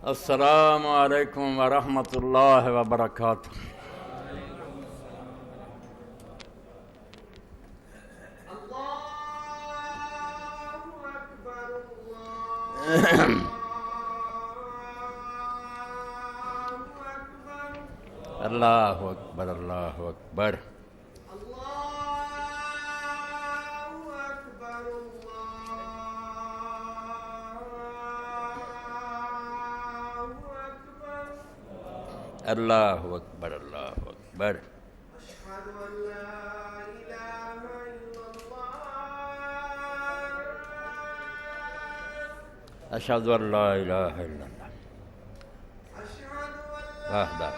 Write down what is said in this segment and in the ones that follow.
السلام علیکم ورحمۃ اللہ وبرکاتہ۔ اللہ اکبر اللہ اکبر۔ اللہ اکبر اللہ اکبر۔ اشہد ان لا الہ الا اللہ وحدہ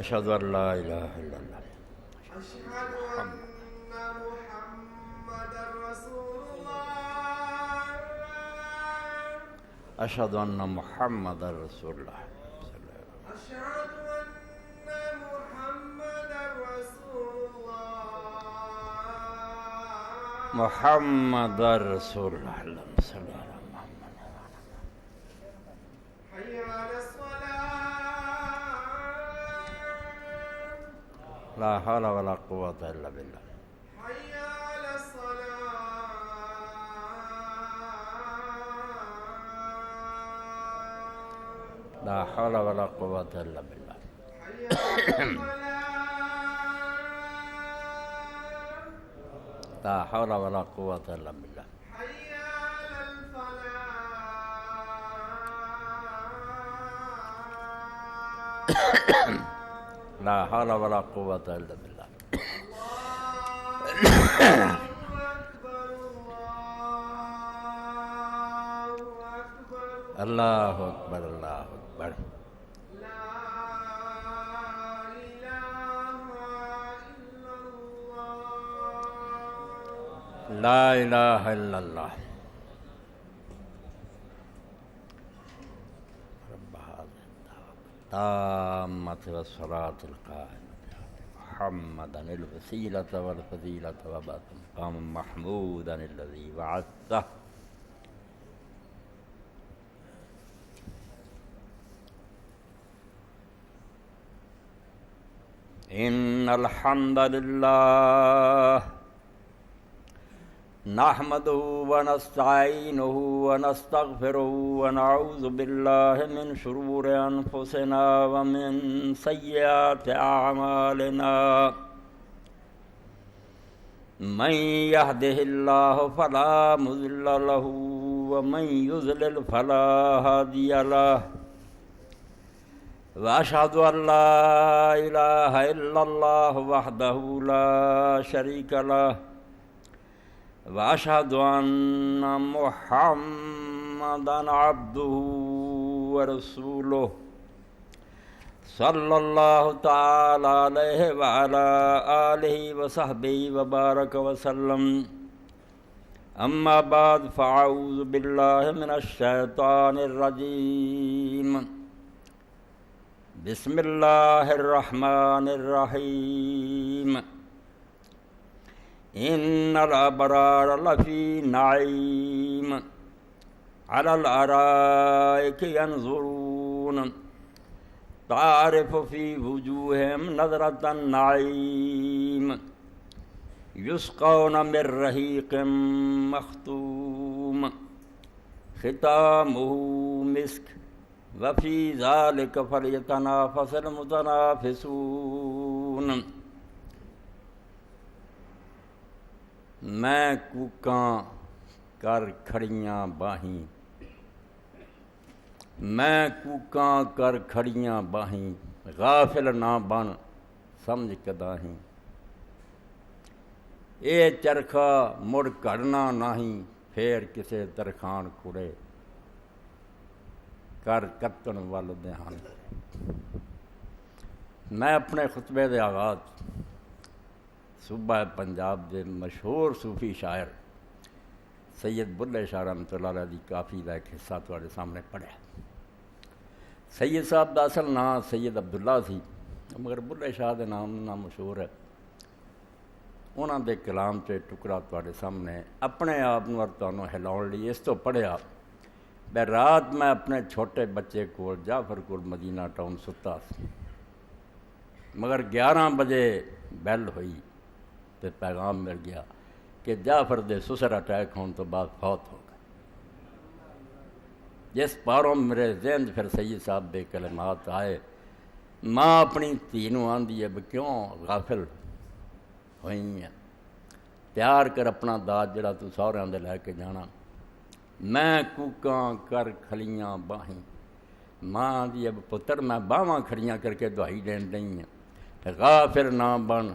اشہد ان لا الہ الا اللہ اشہد ان محمد رسول اللہ محمد رسول اللہ اللہم صلی علی محمد۔ لا حول ولا قوة الا باللہ۔ لا حول ولا قوة الا باللہ۔ لا حول ولا قوة الا باللہ۔ لا حول ولا قوة الا باللہ۔ اللہ اکبر اللہ اکبر۔ لا الہ الا اللہ۔ رب هذه التامة والصلاة القائمة محمدا الوسيلة والفضيلة وبعث مقاما محمودا الذي وعدته۔ ان الحمد لله نحمده ونستعينه ونستغفره ونعوذ بالله من شرور أنفسنا ومن سيئات أعمالنا من يهده الله فلا مضل له ومن يضلل فلا هادي له وأشهد أن لا إله إلا الله وحده لا شريك له وأشهد أن محمدًا عبده ورسوله صلى الله تعالى عليه وعلى آله وصحبه وبارك وسلم۔ أما بعد فأعوذ بالله من الشيطان الرجيم۔ بسم الله الرحمن الرحيم۔ ان الابرار لفی نعیم علی الارائک ینظرون تعرف فی وجوہہم نظرۃ النعیم یسقون من رحیق مختوم ختامہ مسک وفی ذلک فلیتنافس المتنافسون۔ میں کوکاں کر کھڑیاں باہیں، میں کوکاں کر کھڑیاں باہیں غافل نہ بن سمجھ کداہیں۔ اے چرخا مڑ کھڑنا نہیں پھر کسے ترخان کھڑے کر کتن ول دھیان۔ میں اپنے خطبے دے آغاز صوبہ پنجاب دے مشہور صوفی شاعر سید بلے شاہ رحمۃ اللہ علیہ دی کافی کا ایک حصہ تواڈے سامنے پڑھیا۔ سید صاحب دا اصل نام سید عبداللہ سی، مگر بلے شاہ دے نام نہ مشہور ہے۔ ਉਹਨਾਂ ਦੇ ਕਲਾਮ 'ਚ ਟੁਕੜਾ ਤੁਹਾਡੇ ਸਾਹਮਣੇ ਆਪਣੇ ਆਪ ਨੂੰ ਔਰ ਤੁਹਾਨੂੰ ਹਿਲਾਉਣ ਲਈ ਇਸ ਤੋਂ ਪੜ੍ਹਿਆ ਵੀ ਰਾਤ ਮੈਂ ਆਪਣੇ ਛੋਟੇ ਬੱਚੇ ਕੋਲ ਜਾਫਰ ਕੋਲ ਮਦੀਨਾ ਟਾਊਨ ਸੁੱਤਾ ਸੀ, ਮਗਰ 11 ਵਜੇ ਬੈਲ ਹੋਈ ਤੇ ਪੈਗਾਮ ਮਿਲ ਗਿਆ کہ جعفر دے سسر اٹیک ہونے تو بعد فوت ہو گئے. جس پاروں میرے ذہن پھر سید صاحب دے کلمات آئے، ماں اپنی دھی نوں آندی ہے بھی کیوں غافل ہوئی ہیں، پیار کر اپنا داد جڑا تو سہریاں دے لے کے جانا. میں کوکاں کر کھلیاں باہیں، ماں آندی ہے پتر میں باواں کھڑیاں کر کے دعائی دین دیں ہیں، غافل نہ بن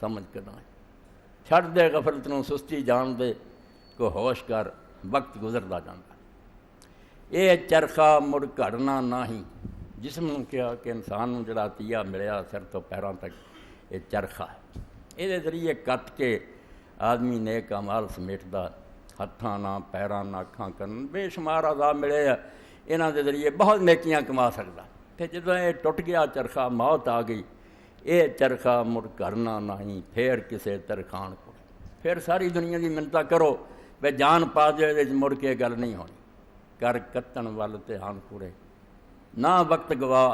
سمجھ کے نہ چھڑ دے غفلت نوں سستی جان دے کو ہوش کر وقت گزردا جاندا. یہ چرخا مڑ گھڑنا نہیں، جسم نوں کیا کہ انسان نوں جڑا عطیہ ملیا سر تو پیراں تک یہ چرخا ہے، یہ ذریعے کٹ کے آدمی نیک اعمال سمیٹدا، ہتھاں نہ پیراں نہ اکھاں کن بے شمار عذاب ملے ہے، انہاں دے ذریعے بہت نیکیاں کما سکدا. پھر جدوں یہ ٹوٹ گیا چرخا، موت آ گئی، یہ چرخا مڑ کرنا نہیں پھر کسے ترخان کو، پھر ساری دنیا کی منتاں کرو بے جان پا جائے مڑ کے گل نہیں ہونی. کر کتن ول تے ہان کوڑے نہ وقت گوا،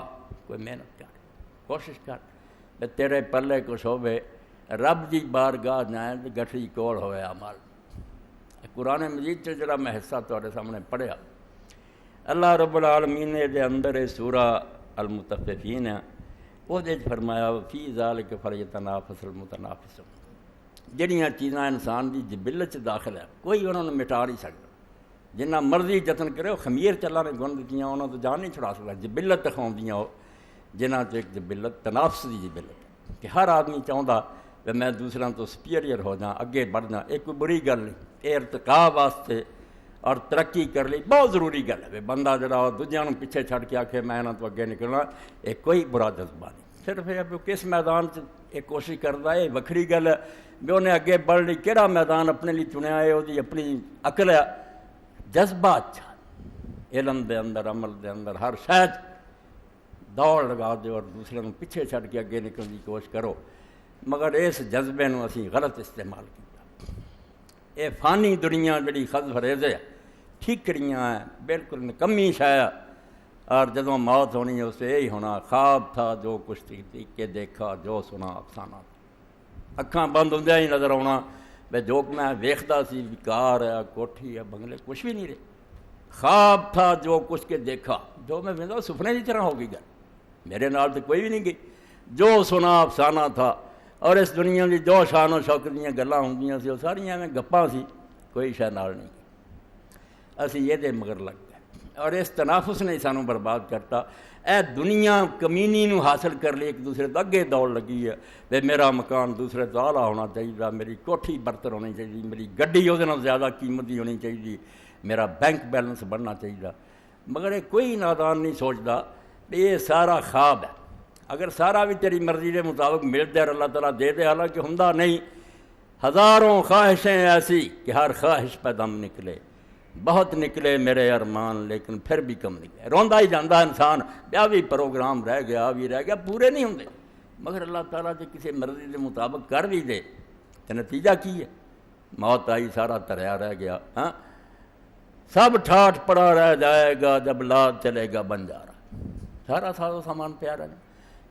کوئی محنت کر، کوشش کر بے تیرے پلے کچھ ہوے، رب دی بارگاہ جائیں تے گٹھڑی کول ہوئے عمل. قرآن مجید سے جڑا میں حصہ تواڈے سامنے پڑھیا، اللہ رب العالمین نے دے اندر سورہ المطففین ہے، وہ فرمایا فی ذالک فلیتنافس المتنافسون. جڑیاں چیزاں انسان دی جبلت داخل ہے کوئی انہوں نے مٹا نہیں سکتا، جنہ مرضی جتن کرے وہ خمیر چلا نے گن دیتیاں انہوں تو جان نہیں چھڑا سکتا. جبلت دکھاؤندیاں وہ جنہ تو ایک جبلت تنافس دی جبلت کہ ہر آدمی چاہتا کہ میں دوسروں تو سپیریئر ہو جاؤں، اگے بڑھ جاؤں. ایک کوئی بری گل نہیں، یہ ارتقاء واسطے اور ترقی کر لی بہت ضروری گل ہے. بندہ جڑا دوجیاں نوں پیچھے چھڑ کے آکھے میں انہاں تو اگے نکلنا، یہ کوئی برا جذبہ نہیں. صرف یہ کس میدان یہ کوشش کرتا ہے، یہ وکری گل ہے بھی انہیں اگے بڑھ لی کہڑا میدان اپنے لیے چنیا ہے، وہ اپنی عقل ہے. جذبہ اچھا، علم دے اندر عمل دے اندر ہر شاید دوڑ لگا دو اور دوسرے نوں پیچھے چھڑ کے اگے نکلنے کی کوشش کرو. مگر اس جذبے نوں اسی غلط استعمال کیا. یہ فانی دنیا جڑی خز فریض ہے، ٹھیکریاں ہیں، بالکل نکمی شے، اور جدوں موت ہونی ہے اسے یہی ہونا خواب تھا جو کچھ دیکھ کے دیکھا، جو سنا افسانہ. اکھاں بند ہوندیاں ہی نظر آنا بے جو میں ویکھدا سی کار ہے، کوٹھی ہے، بنگلے، کچھ بھی نہیں رہے. خواب تھا جو کچھ کے دیکھا، جو میں ویندا سپنے کی طرح ہو گئی گل، میرے نال تو کوئی بھی نہیں گئی. جو سنا افسانہ تھا، اور اس دنیا کی جو شان و شوکت دیاں گلاں ہوندیاں سی وہ ساریاں میں گپاں سی، کوئی شے نال نہیں. اسی یہ دے مگر لگ گئے اور اس تنافس نے سانوں برباد کرتا. اے دنیا کمینی نو حاصل کر لی، ایک دوسرے تو اگے دوڑ لگی ہے بے میرا مکان دوسرے تو اعلیٰ ہونا چاہیے، میری کوٹھی برتر ہونی چاہیے، میری گڈی وہ زیادہ قیمت دی ہونی چاہیے، میرا بینک بیلنس بڑھنا چاہیے. مگر یہ کوئی نادان نہیں سوچتا کہ یہ سارا خواب ہے. اگر سارا بھی تیری مرضی کے مطابق مل جائے اللہ تعالیٰ دے دے، حالانکہ ہوندا نہیں. ہزاروں خواہشیں ایسی کہ ہر خواہش پہ دم نکلے، بہت نکلے میرے ارمان لیکن پھر بھی کم نکلے. روندا ہی جاندہ انسان، بیا بھی پروگرام رہ گیا، بھی رہ گیا، پورے نہیں ہوندے. مگر اللہ تعالیٰ جے کسی مرضی کے مطابق کر بھی دے تو نتیجہ کی ہے؟ موت آئی، سارا تریا رہ گیا. ہاں، سب ٹھاٹھ پڑا رہ جائے گا جب لاد چلے گا بنجارا. سارا ساز و سامان پیا رہنا.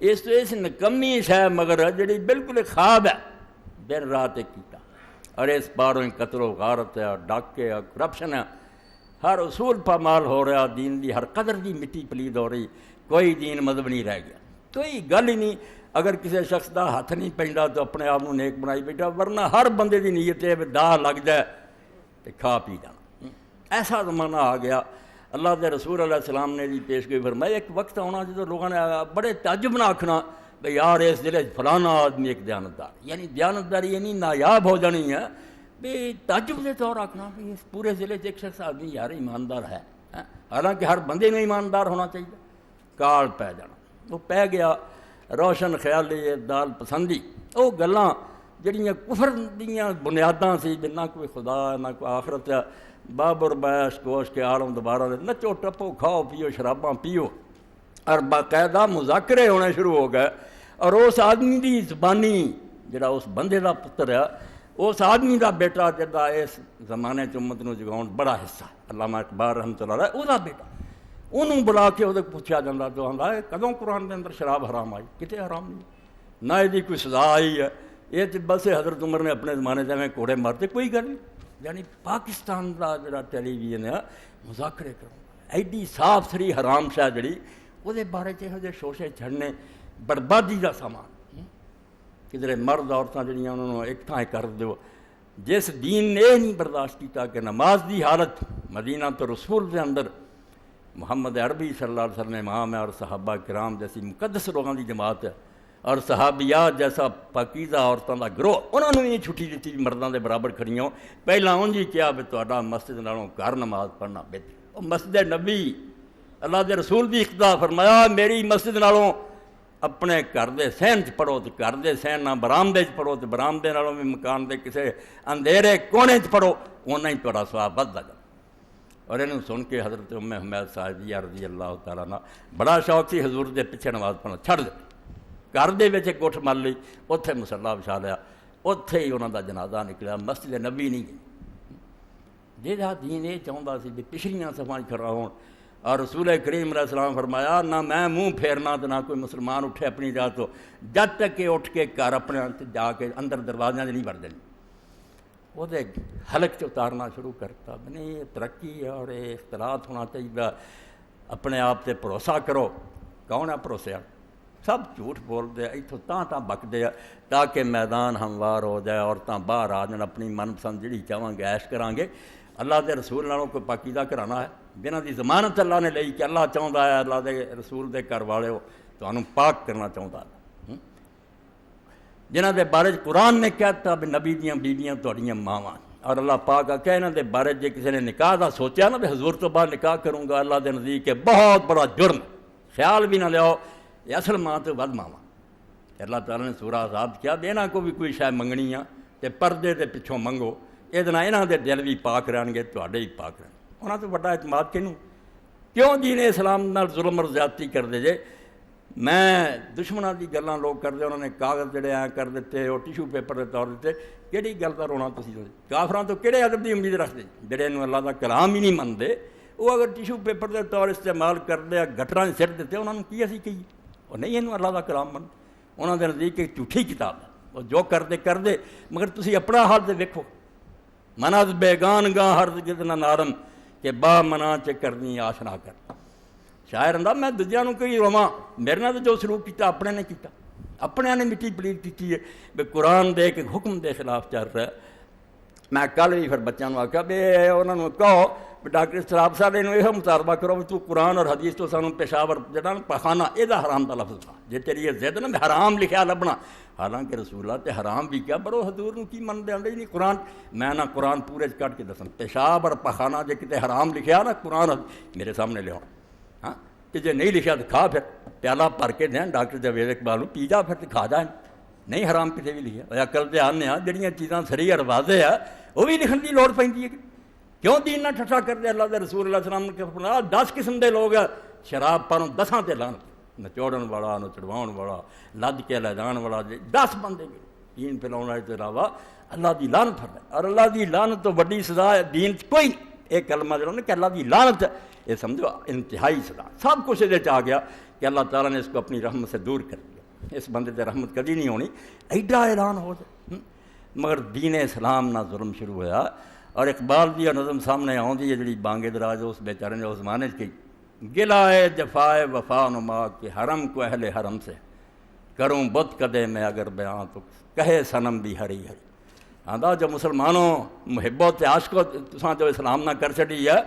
اس تو اس نکمی شے مگر جڑی بالکل خواب ہے، دن رات ایک کیتا. اور اس پاروں قتل و غارت ہے، اور ڈاکے اور کرپشن ہے، ہر اصول پامال ہو رہا، دین دی ہر قدر دی مٹی پلید ہو رہی، کوئی دین مذہب نہیں رہ گیا، کوئی گل ہی نہیں. اگر کسی شخص دا ہاتھ نہیں پیندا تو اپنے آپ کو نیک بنائی بیٹھا، ورنہ ہر بندے دی نیت ہے داہ لگ جائے تو کھا پی جانا. ایسا زمانہ آ گیا. اللہ دے رسول علیہ السلام نے بھی پیشگوئی فرمائی ایک وقت آنا جدو لوگوں نے بڑے تعجب نہ آکھنا بھئی یار اس ضلع فلانا آدمی ایک دیانتدار، یعنی دیانتداری یعنی نایاب ہو جانی ہے. بھی تعجب کے طور آکھنا بھی اس پورے ضلع ایک شخص آدمی یار ایماندار ہے، حالانکہ ہر بندے میں ایماندار ہونا چاہیے. کال پی جانا، وہ پی گیا. روشن خیالی، دال پسندی، وہ گلاں جڑیاں کفر دیاں بنیاداں سی، نہ کوئی خدا نہ کوئی آخرت ہے. بابر بیش گوش کے عالم دوبارہ نچو ٹپو، کھاؤ پیو، شراباں پیو، اور باقاعدہ مذاکرے ہونے شروع ہو گئے. اور اس آدمی دی زبانی ਜਿਹੜਾ ਉਸ ਬੰਦੇ ਦਾ ਪੁੱਤਰ ਆ, ਉਸ ਆਦਮੀ ਦਾ ਬੇਟਾ ਜਿਹਦਾ ਇਸ ਜ਼ਮਾਨੇ 'ਚ ਉਮਤ ਨੂੰ ਜਗਾਉਣ ਬੜਾ ਹਿੱਸਾ, ਅੱਲਾਮਾ ਇਕਬਾਲ ਰਹਿਮਤੁல்லாਹ ਅਲੈਹ, ਉਹਦਾ ਬੇਟਾ, ਉਹਨੂੰ ਬੁਲਾ ਕੇ ਉਹਦੇ ਪੁੱਛਿਆ ਜਾਂਦਾ ਜੋ ਆਂਦਾ ਹੈ ਕਦੋਂ ਕੁਰਾਨ ਦੇ ਅੰਦਰ ਸ਼ਰਾਬ ਹਰਾਮ ਆਈ? ਕਿਤੇ ਹਰਾਮ ਨਹੀਂ, ਨਾ ਇਹਦੀ ਕੋਈ ਸਜ਼ਾ ਆਈ ਹੈ। ਇਹ ਤਾਂ ਬਸ ਹਜ਼ਰਤ ਉਮਰ ਨੇ ਆਪਣੇ ਜ਼ਮਾਨੇ 'ਚ ਜਿਵੇਂ ਘੋੜੇ ਮਾਰਦੇ, ਕੋਈ ਗੱਲ ਨਹੀਂ। ਯਾਨੀ ਪਾਕਿਸਤਾਨ ਦਾ ਜਿਹੜਾ ਟੈਲੀਵਿਜ਼ਨ ਆ ਮੁਜ਼ਾਕਰੇ ਕਰੋ, ਐਡੀ ਸਾਫ ਸਰੀ ਹਰਾਮ ਸ਼ਾਹ ਜਿਹੜੀ, ਉਹਦੇ ਬਾਰੇ 'ਚ ਇਹੋ ਜਿਹੇ ਸ਼ੋਸ਼ੇ ਛੱਡਣੇ ਬਰਬਾਦੀ ਦਾ ਸਮਾਨ। ਕਿਧਰੇ ਮਰਦ ਔਰਤਾਂ ਜਿਹੜੀਆਂ ਉਹਨਾਂ ਨੂੰ ਇੱਕ ਥਾਂ ਕਰ ਦਿਓ। ਜਿਸ ਦੀਨ ਨੇ ਇਹ ਨਹੀਂ ਬਰਦਾਸ਼ਤ ਕੀਤਾ ਕਿ ਨਮਾਜ਼ ਦੀ ਹਾਲਤ مدینہ تو رسول کے اندر محمد عربی صلی اللہ علیہ وسلم امام ہے اور صحابہ کرام جیسی مقدس لوگوں کی جماعت ہے اور صحابیات جیسا پاکیزہ عورتوں کا گروہ انہوں نے بھی چھٹی دیتی مردوں کے برابر کھڑی ہو. پہلا انج ہی کیا بھی تہاڈا مسجد نالوں گھر نماز پڑھنا بہتر. وہ مسجد نبی اللہ دے رسول دی اقتدا فرمایا میری مسجد نالوں اپنے گھر دے سہن چ پڑھو تو گھر دے سہن نہ برامدے چ پڑھو تو برامدے نالوں بھی مکان دے کسے اندھیرے کونے چ پڑھو اُنّا ہی تہاڈا ثواب وددا جائے. اور انہوں سن کے حضرت ام حمید صاحبیہ رضی اللہ تعالیٰ عنہ بڑا شوق سی حضور دے پیچھے نماز پڑھنا چھڑ دے. گھر دے وچ ایک گٹھ مل لی, اتھے مصلا بچھا لیا, اتھے ہی انہوں دا جنازہ نکلیا. مسجد نبی نہیں گئی. جہاں دین یہ چاہتا سی بھی پچھلیاں صفاں کھڑا ہون. اور رسول کریم علیہ السلام فرمایا نہ میں منہ پھیرنا تو نہ کوئی مسلمان اٹھے اپنی جگہ تو جب تک کہ اٹھ کے گھر اپنے جا کے اندر دروازیاں نہیں بڑھ دینی. وہ حلق اتارنا شروع کرتا. نہیں ترقی اور اختلاط ہونا چاہیے. اپنے آپ سے بھروسہ کرو. کون ہے بھروسے؟ سب جھوٹ بولتے اتوں تاں بکتے ہیں تاکہ میدان ہموار ہو جائے. عورتیں باہر آ جان اپنی من پسند جہی چاہواں گے عیش کریں گے. اللہ دے رسول نالوں کوئی پاکیزہ کرانا ہے جنہاں دی ضمانت اللہ نے لئی کہ اللہ چاہتا ہے اللہ دے رسول دے گھر والے ہو تمہیں پاک کرنا چاہتا ہے. جنہاں دے بارے قرآن نے کہتا بھی نبی دیاں بیویاں تہاڈیاں ماواں. اور اللہ پاک آکھیا انہاں دے بارے جے کسی نے نکاح دا سوچیا نا بھی حضور تو بعد نکاح کروں گا اللہ دے نزدیک کہ بہت بڑا جرم, خیال بھی نہ لیاؤ یہ اصل ماں تو ود ماواں. اللہ تعالیٰ نے سورہ احزاب کیا بھی انہاں کو بھی کوئی شے منگنی آ تے پردے دے پچھوں منگو. یہ انہاں دے دل بھی پاک رہن گے تہاڈے ہی پاک رہن. انہاں تو بڑا اعتماد کینوں کیوں دین اسلام نال ظلم اور زیادتی کردے جے. میں دشمنوں کی گلاں لوگ کرتے انہوں نے کاغذ جڑے ایਂ کر دیتے اور ٹیشو پیپر کے طور دیتے. کہڑی گل کا رونا تسی کافراں تو کہڑے ادب کی امید رکھتے جڑے انہوں اللہ کا کلام ہی نہیں منتے. وہ اگر ٹیشو پیپر کے طور استعمال کرتے گٹراں سٹ دیتے انہوں نے کی اسی کہیے وہ نہیں انہوں اللہ کا کلام من. انہوں نے نزدیک ایک جھوٹھی کتاب ہے وہ جو کرتے مگر تسی اپنا حال تو ویکھو. مناز بیگان گاں ہر جتنا نارم کہ با منا چ کرنی آشنا کر. شاعر آندا میں دوجیاں نوں کئی رواں میرے نال جو سلوک کیتا اپنے نے کیتا. اپنے نے مٹی پلیت کی ہے بھی قرآن دے کے حکم دے خلاف چل رہا ہے. میں کل بھی پھر بچوں کو آخیا بھی انہوں نے کہو بھی ڈاکٹر سراب صاحب یہ مطالبہ کرو بھی تو قرآن اور حدیث تو سانوں پیشاور جڑا پخانہ یہ حرام کا لفظ تھا. جی تیری یہ ضد نا حرام لکھا لبنا حالانکہ رسول اللہ تے حرام بھی کیا پر وہ حضور نوں کی من دے آندے نہیں قرآن. میں نہ قرآن پورے کٹ کے دساں پیشاب اور پخانہ جے کتے حرام لکھیا نا قرآن میرے سامنے لیا ہاں کہ جے نہیں لکھا تو کھا پھر پیالہ بھر کے دیں ڈاکٹر جاوید اقبال پی جا پھر تو کھا جائیں. نہیں حرام کتے بھی لکھا عقل دے آنے جڑیاں چیزاں سری اور واضح ہے وہ بھی لکھن کی لوڑ پیندی ہے. کیوں دین نہ ٹھٹھا کر دے. اللہ دے رسول اللہ علیہ وسلم کے فرمایا 10 قسم دے لوگ شراب پانوں 10 تے لانت. نچوڑن والا نچڑواؤن والا لد کے لے جان والا 10 بندے بھی دین پھیلاؤن والے تو علاوہ اللہ دی لعنت فرمائے. اور اللہ دی لعنت تو بڑی سزا ہے دین کوئی ایک کلمہ جڑا کہ اللہ دی لعنت یہ سمجھو انتہائی سزا. سب کچھ یہ آ گیا کہ اللہ تعالیٰ نے اس کو اپنی رحمت سے دور کر دیا. اس بندے سے رحمت کبھی نہیں ہونی ایڈا اعلان ہو جائے. مگر دین اسلام نہ ظلم شروع ہوا. اور اقبال دی نظم سامنے آؤندی ہے جڑی بانگے دراز اس بیچارے نے اس زمانے کی گلائے جفائے وفا نما کہ حرم کو اہل حرم سے کروں بت کدے میں اگر بیان تو کہے صنم بھی ہری ہری. آندا جو مسلمانوں محبت عاشقو تساں جو اسلام نہ کر چڑی ہے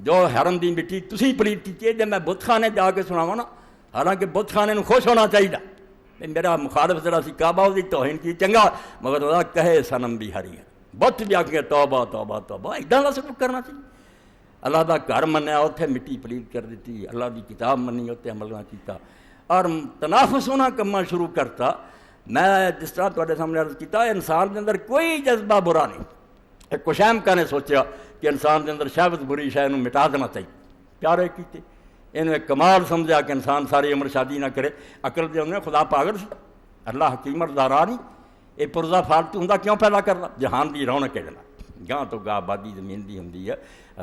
جو حرم دی مٹی تسی پلیت کی جے میں بت خانے جا کے سناواں نا حالانکہ بت خانے نوں خوش ہونا چاہیے. میرا مخالف ذرا سی کعبہ دی توہین کی چنگا مگر وہ کہے صنم بھی ہری ہے. بت بھی آ کے توبہ توبہ توبہ ایڈا دا سلوک کرنا چاہیے. اللہ دا گھر منیا اتنے مٹی پلیت کر دیتی. اللہ دی کتاب منی اتنے عمل نہ کیتا اور تنافس ہونا کما شروع کرتا. میں جس طرح تواڈے سامنے عرض کیتا انسان کے اندر کوئی جذبہ برا نہیں. ایک کشیمکا نے سوچا کہ انسان کے اندر شہوت بری شے نوں مٹا دینا چاہیے. پیارے کیتے انہوں ایک کمال سمجھا کہ انسان ساری عمر شادی نہ کرے. عقل دے انہیں خدا پاگل سی اللہ حکیم اور دارا نہیں. یہ پرزا فالتو ہوں کیوں پیدا کرنا؟ جہان کی رونق ہے جناب، گاہ تو گاہ آبادی زمین کی ہوں،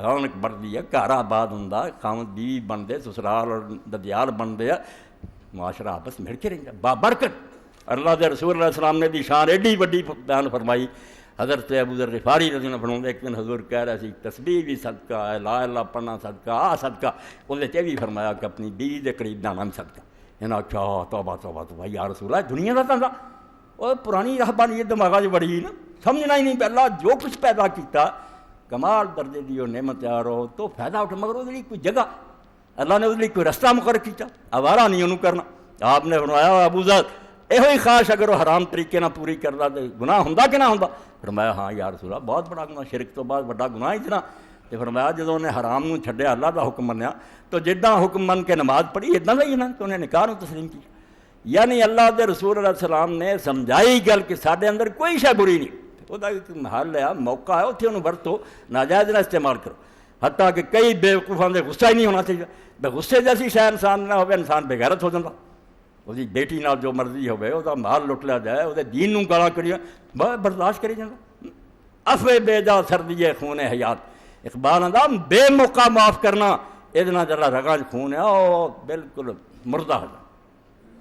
رونق بڑھتی ہے، گھر آباد ہوں، خاوند بیوی بنتے، سسرال اور ددیال بنتے ہیں، معاشرہ آپس مل کے رہتا بابرکت۔ اللہ کے رسول علیہ السلام نے دی شان ایڈی وڈی بیان فرمائی۔ حضرت ابو ذر غفاری رضی اللہ عنہ فرماتے ایک دن حضور کہہ رہے سی تسبیح بھی صدقہ ہے، لا الہ پڑھنا صدقہ، صدقہ، اس نے بھی فرمایا کہ اپنی بیوی کے قریب جانا بھی صدقہ۔ انہاں آخیا توبہ توبہ توبہ یا رسول اللہ، دنیا کا تنظا اور پرانی رہبانیت دماغا جو بڑی نا، سمجھنا ہی نہیں پہ اللہ جو کچھ پیدا کیتا کمال درجے دی وہ نعمت تیار ہو تو فائدہ اٹھ، مگر وہ کوئی جگہ اللہ نے اس کوئی رستہ مقرر کیتا، آوارہ نہیں انہوں کرنا۔ آپ نے فرمایا ابو ذر یہ خواہش اگر وہ حرام طریقے نہ پوری کرتا تو گناہ ہوں کہ نہ ہوں؟ فرمایا ہاں یا رسول اللہ بہت بڑا گناہ، شرک تو بعد بڑا گناہ اتنا۔ تو فرمایا جدوں نے حرام نوں چھڈیا اللہ دا حکم منیا تو جداں حکم من کے نماز پڑھی اتنا صحیح نا، تو انہیں نکاح نوں تسلیم کیا۔ یعنی اللہ دے رسول علیہ السلام نے سمجھائی گل کہ سارے اندر کوئی شے بری نہیں، وہ محل ہے، موقع ہے، اتنے انہوں ورتو، ناجائز نہ استعمال کرو۔ حتیٰ کہ کئی بیوقوفاں دے غصہ ہی نہیں ہونا چاہیے، بے غصے جیسی شے انسان نہ ہوئے، انسان بے غیرت ہو جاتا۔ وہ بیٹی نال جو مرضی ہوئے وہ مال لٹ لیا جائے، وہ دین نوں گالاں کری بہت برداشت کری جاتا۔ افے بے جا سردی خون حیات، اقبال آندا بے موقع معاف کرنا یہ جڑا رگاں خون ہے وہ بالکل مردہ ہو جائے،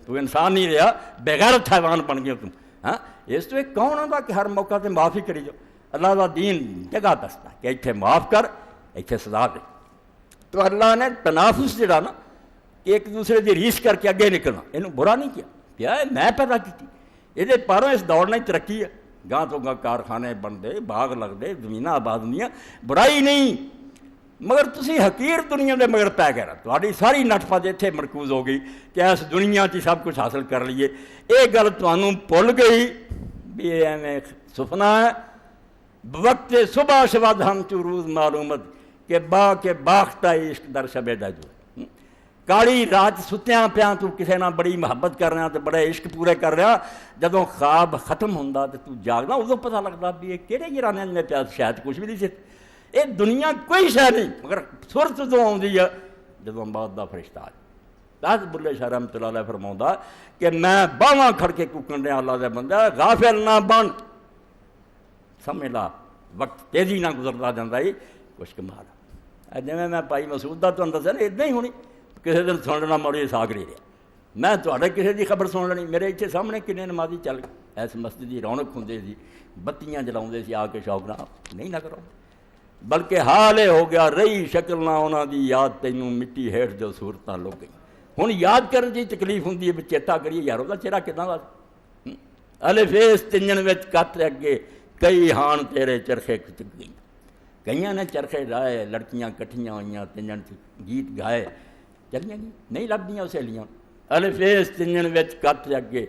تو انسان نہیں رہا، بغیرت حیوان بن گیا تم۔ ہاں اس تو ایک کون آتا کہ ہر موقع تے معافی کری جاؤ؟ اللہ کا دین جگہ دستا کہ اتنے معاف کر، اتنے سزا دے۔ تو اللہ نے تنافس جڑا نا کہ ایک دوسرے کی ریس کر کے اگے نکلنا، یہ برا نہیں کیا، کیا ہے میں پیدا کی، یہ پاروں اس دور نے ترقی ہے، گاہ تو گاہ کارخانے بنتے، باغ لگتے، زمین آباد ہوں، برائی نہیں، مگر تسی حقیر دنیا دے مگر پی گئے، تہاڈی ساری نٹ پت اتنے مرکوز ہو گئی کہ اس دنیا چ سب کچھ حاصل کر لیے۔ یہ گل تمہوں بھول گئی بھی ایویں سپنا ہے۔ وقت صبح شبد ہم چروز معلومت کہ باختہ عشق در شبے دا جو کالی رات ستیاں پیاں تو کسے نہ بڑی محبت کر رہا تو بڑے عشق پورے کر رہا، جدوں خواب ختم ہوندا تو جاگدا ادوں پتہ لگتا بھی یہ کہڑے گرانے میں پیا، شاید کچھ بھی نہیں سی، یہ دنیا کوئی شے نہیں، مگر صورت ادوں آتی ہے جدوں موت دا فرشتہ آ جائے۔ حضرت بلے شاہ رحمۃ اللہ علیہ فرماؤندا کہ میں باواں کھڑ کے کوکن رہا اللہ دے بندہ، غافل نہ بن، سمجھ لا وقت تیزی نہ گزرتا جاتا ہی کچھ کمال ہے۔ جی میں بھائی مسعود دا تمہیں دسیا نا اتنا ہی ہونی، کسی دن سن لینا موڑی ساگ رہی رہا، میں تھوڑے کسی کی خبر سن لینی، میرے اتنے سامنے کنے نمازی چل گئے، اس مسجد کی رونق ہوں سی، بتیاں جلاؤں سی آ کے شوق نہ نہیں نہ کرو، بلکہ حال یہ ہو گیا رہی شکل نہ انہوں دی یاد تینوں مٹی ہیٹھ جو صورتاں لگ گئی۔ ہوں یاد کرنے کی تکلیف ہوں بھی چیتا کریے یار وہ چہرہ کتنا وا الف اس تنجن وچ کت اگے کئی ہان تیرے چرخے چک گئی، کئیاں نے چرخے ڈائے، لڑکیاں کٹھیاں ہوئیاں تنجن گیت گائے، چلیاں نہیں لبدیاں سہیلیاں، الف اس تنجن وچ کت اگے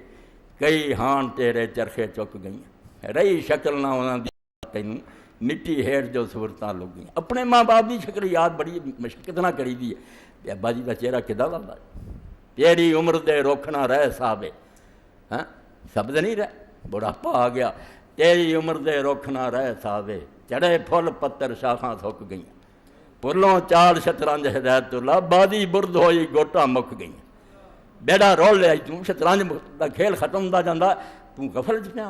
کئی ہان تیرے چرخے چک گئی، رہی شکل نہ انہوں دی تینوں مٹی ہیٹھ جو صورتاں لگ گئی۔ اپنے ماں باپ کی شکل یاد بڑی مشقت نہ کری دی ہے، ابا جی کا چہرہ کدا لگتا ہے، تیری عمر دے رخ نہ رہ صاحبے، ہاں سب دے نہیں رہ بڑھاپا آ گیا، تیری عمر دے رخ نہ رہ صاحبے، چڑھے پھل پتر شاخاں سک گئیں، پھلوں چال شطرنج ہدایت اللہ، بادی برد ہوئی گوٹا مک گئیں، بیڑا رول لیا توں شطرنج دا کھیل ختم ہوندا جاندا توں غفل چ پیا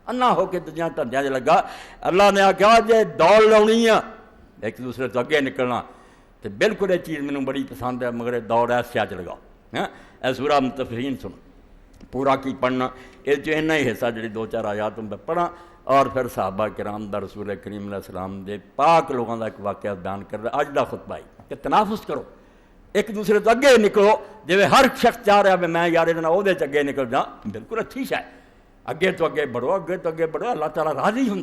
انا ہو کے دنیا دھندیاں لگا۔ اللہ نے آخیا جے دوڑ لاؤنی ہے ایک دوسرے تو اگے نکلنا، تو بالکل یہ چیز مینوں بڑی پسند ہے، مگر دوڑ ایسیا چ لگا۔ ہاں اے سورہ متفقین سن پورا کی پڑھنا، یہ اینا ہی حصہ جڑی دو چار آیات میں پڑھا، اور پھر صحابہ کرام دا رسول کریم علیہ السلام دے پاک لوگوں دا ایک واقعہ بیان کر رہا اج دا خطبہ ہے کہ تنافس کرو، ایک دوسرے تو اگے نکلو، جی ہر شخص چاہ رہا ہے میں یار وہ اگے نکل جا، بالکل اچھی شے، اگے تو اگے بڑھو، اگے تو اگے بڑھو، اللہ تعالیٰ راضی ہوں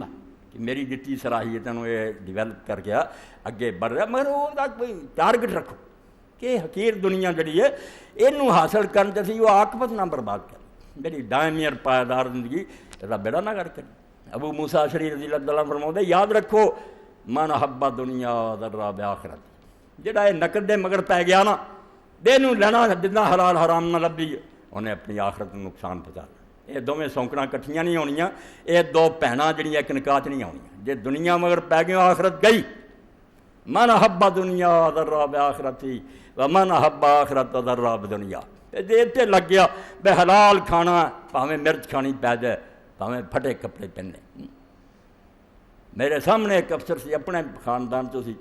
کہ میری جتنی صلاحیتوں یہ ڈیولپ کر گیا اگے بڑھ رہا، مگر وہ کوئی ٹارگٹ رکھو کہ حقیر دنیا جڑی ہے یہ حاصل کرنے چاہیے وہ عاقبت نہ برباد کر، میری دائمی اور پائیدار زندگی یہ بیڑا نہ کر ابو موسیٰ اشعری رضی اللہ عنہ فرماتے یاد رکھو من حب دنیا ذرا بآخرت، جڑا یہ نقد دے مگر پی گیا نا دینوں لینا جتنا حلال حرام نہ لبھی انہیں اپنی آخرت کو نقصان پہنچا، یہ دونیں سونکڑاں کٹھیاں نہیں ہونیاں، یہ دو بھیناں جڑیاں ایک نکاح نہیں آنیاں، جے دنیا مگر پی گئی آخرت گئی، من حب دنیا ذرا بآخرتی ومن حب آخرت ذرا بدنیا، جی اتنے لگ گیا بے حلال کھانا پاویں مرچ کھانی پی جائے ਭਾਵੇਂ ਫਟੇ ਕੱਪੜੇ ਪਹਿਨੇ। ਮੇਰੇ ਸਾਹਮਣੇ ਇੱਕ ਅਫਸਰ ਸੀ, ਆਪਣੇ ਖਾਨਦਾਨ 'ਚੋਂ ਸੀ,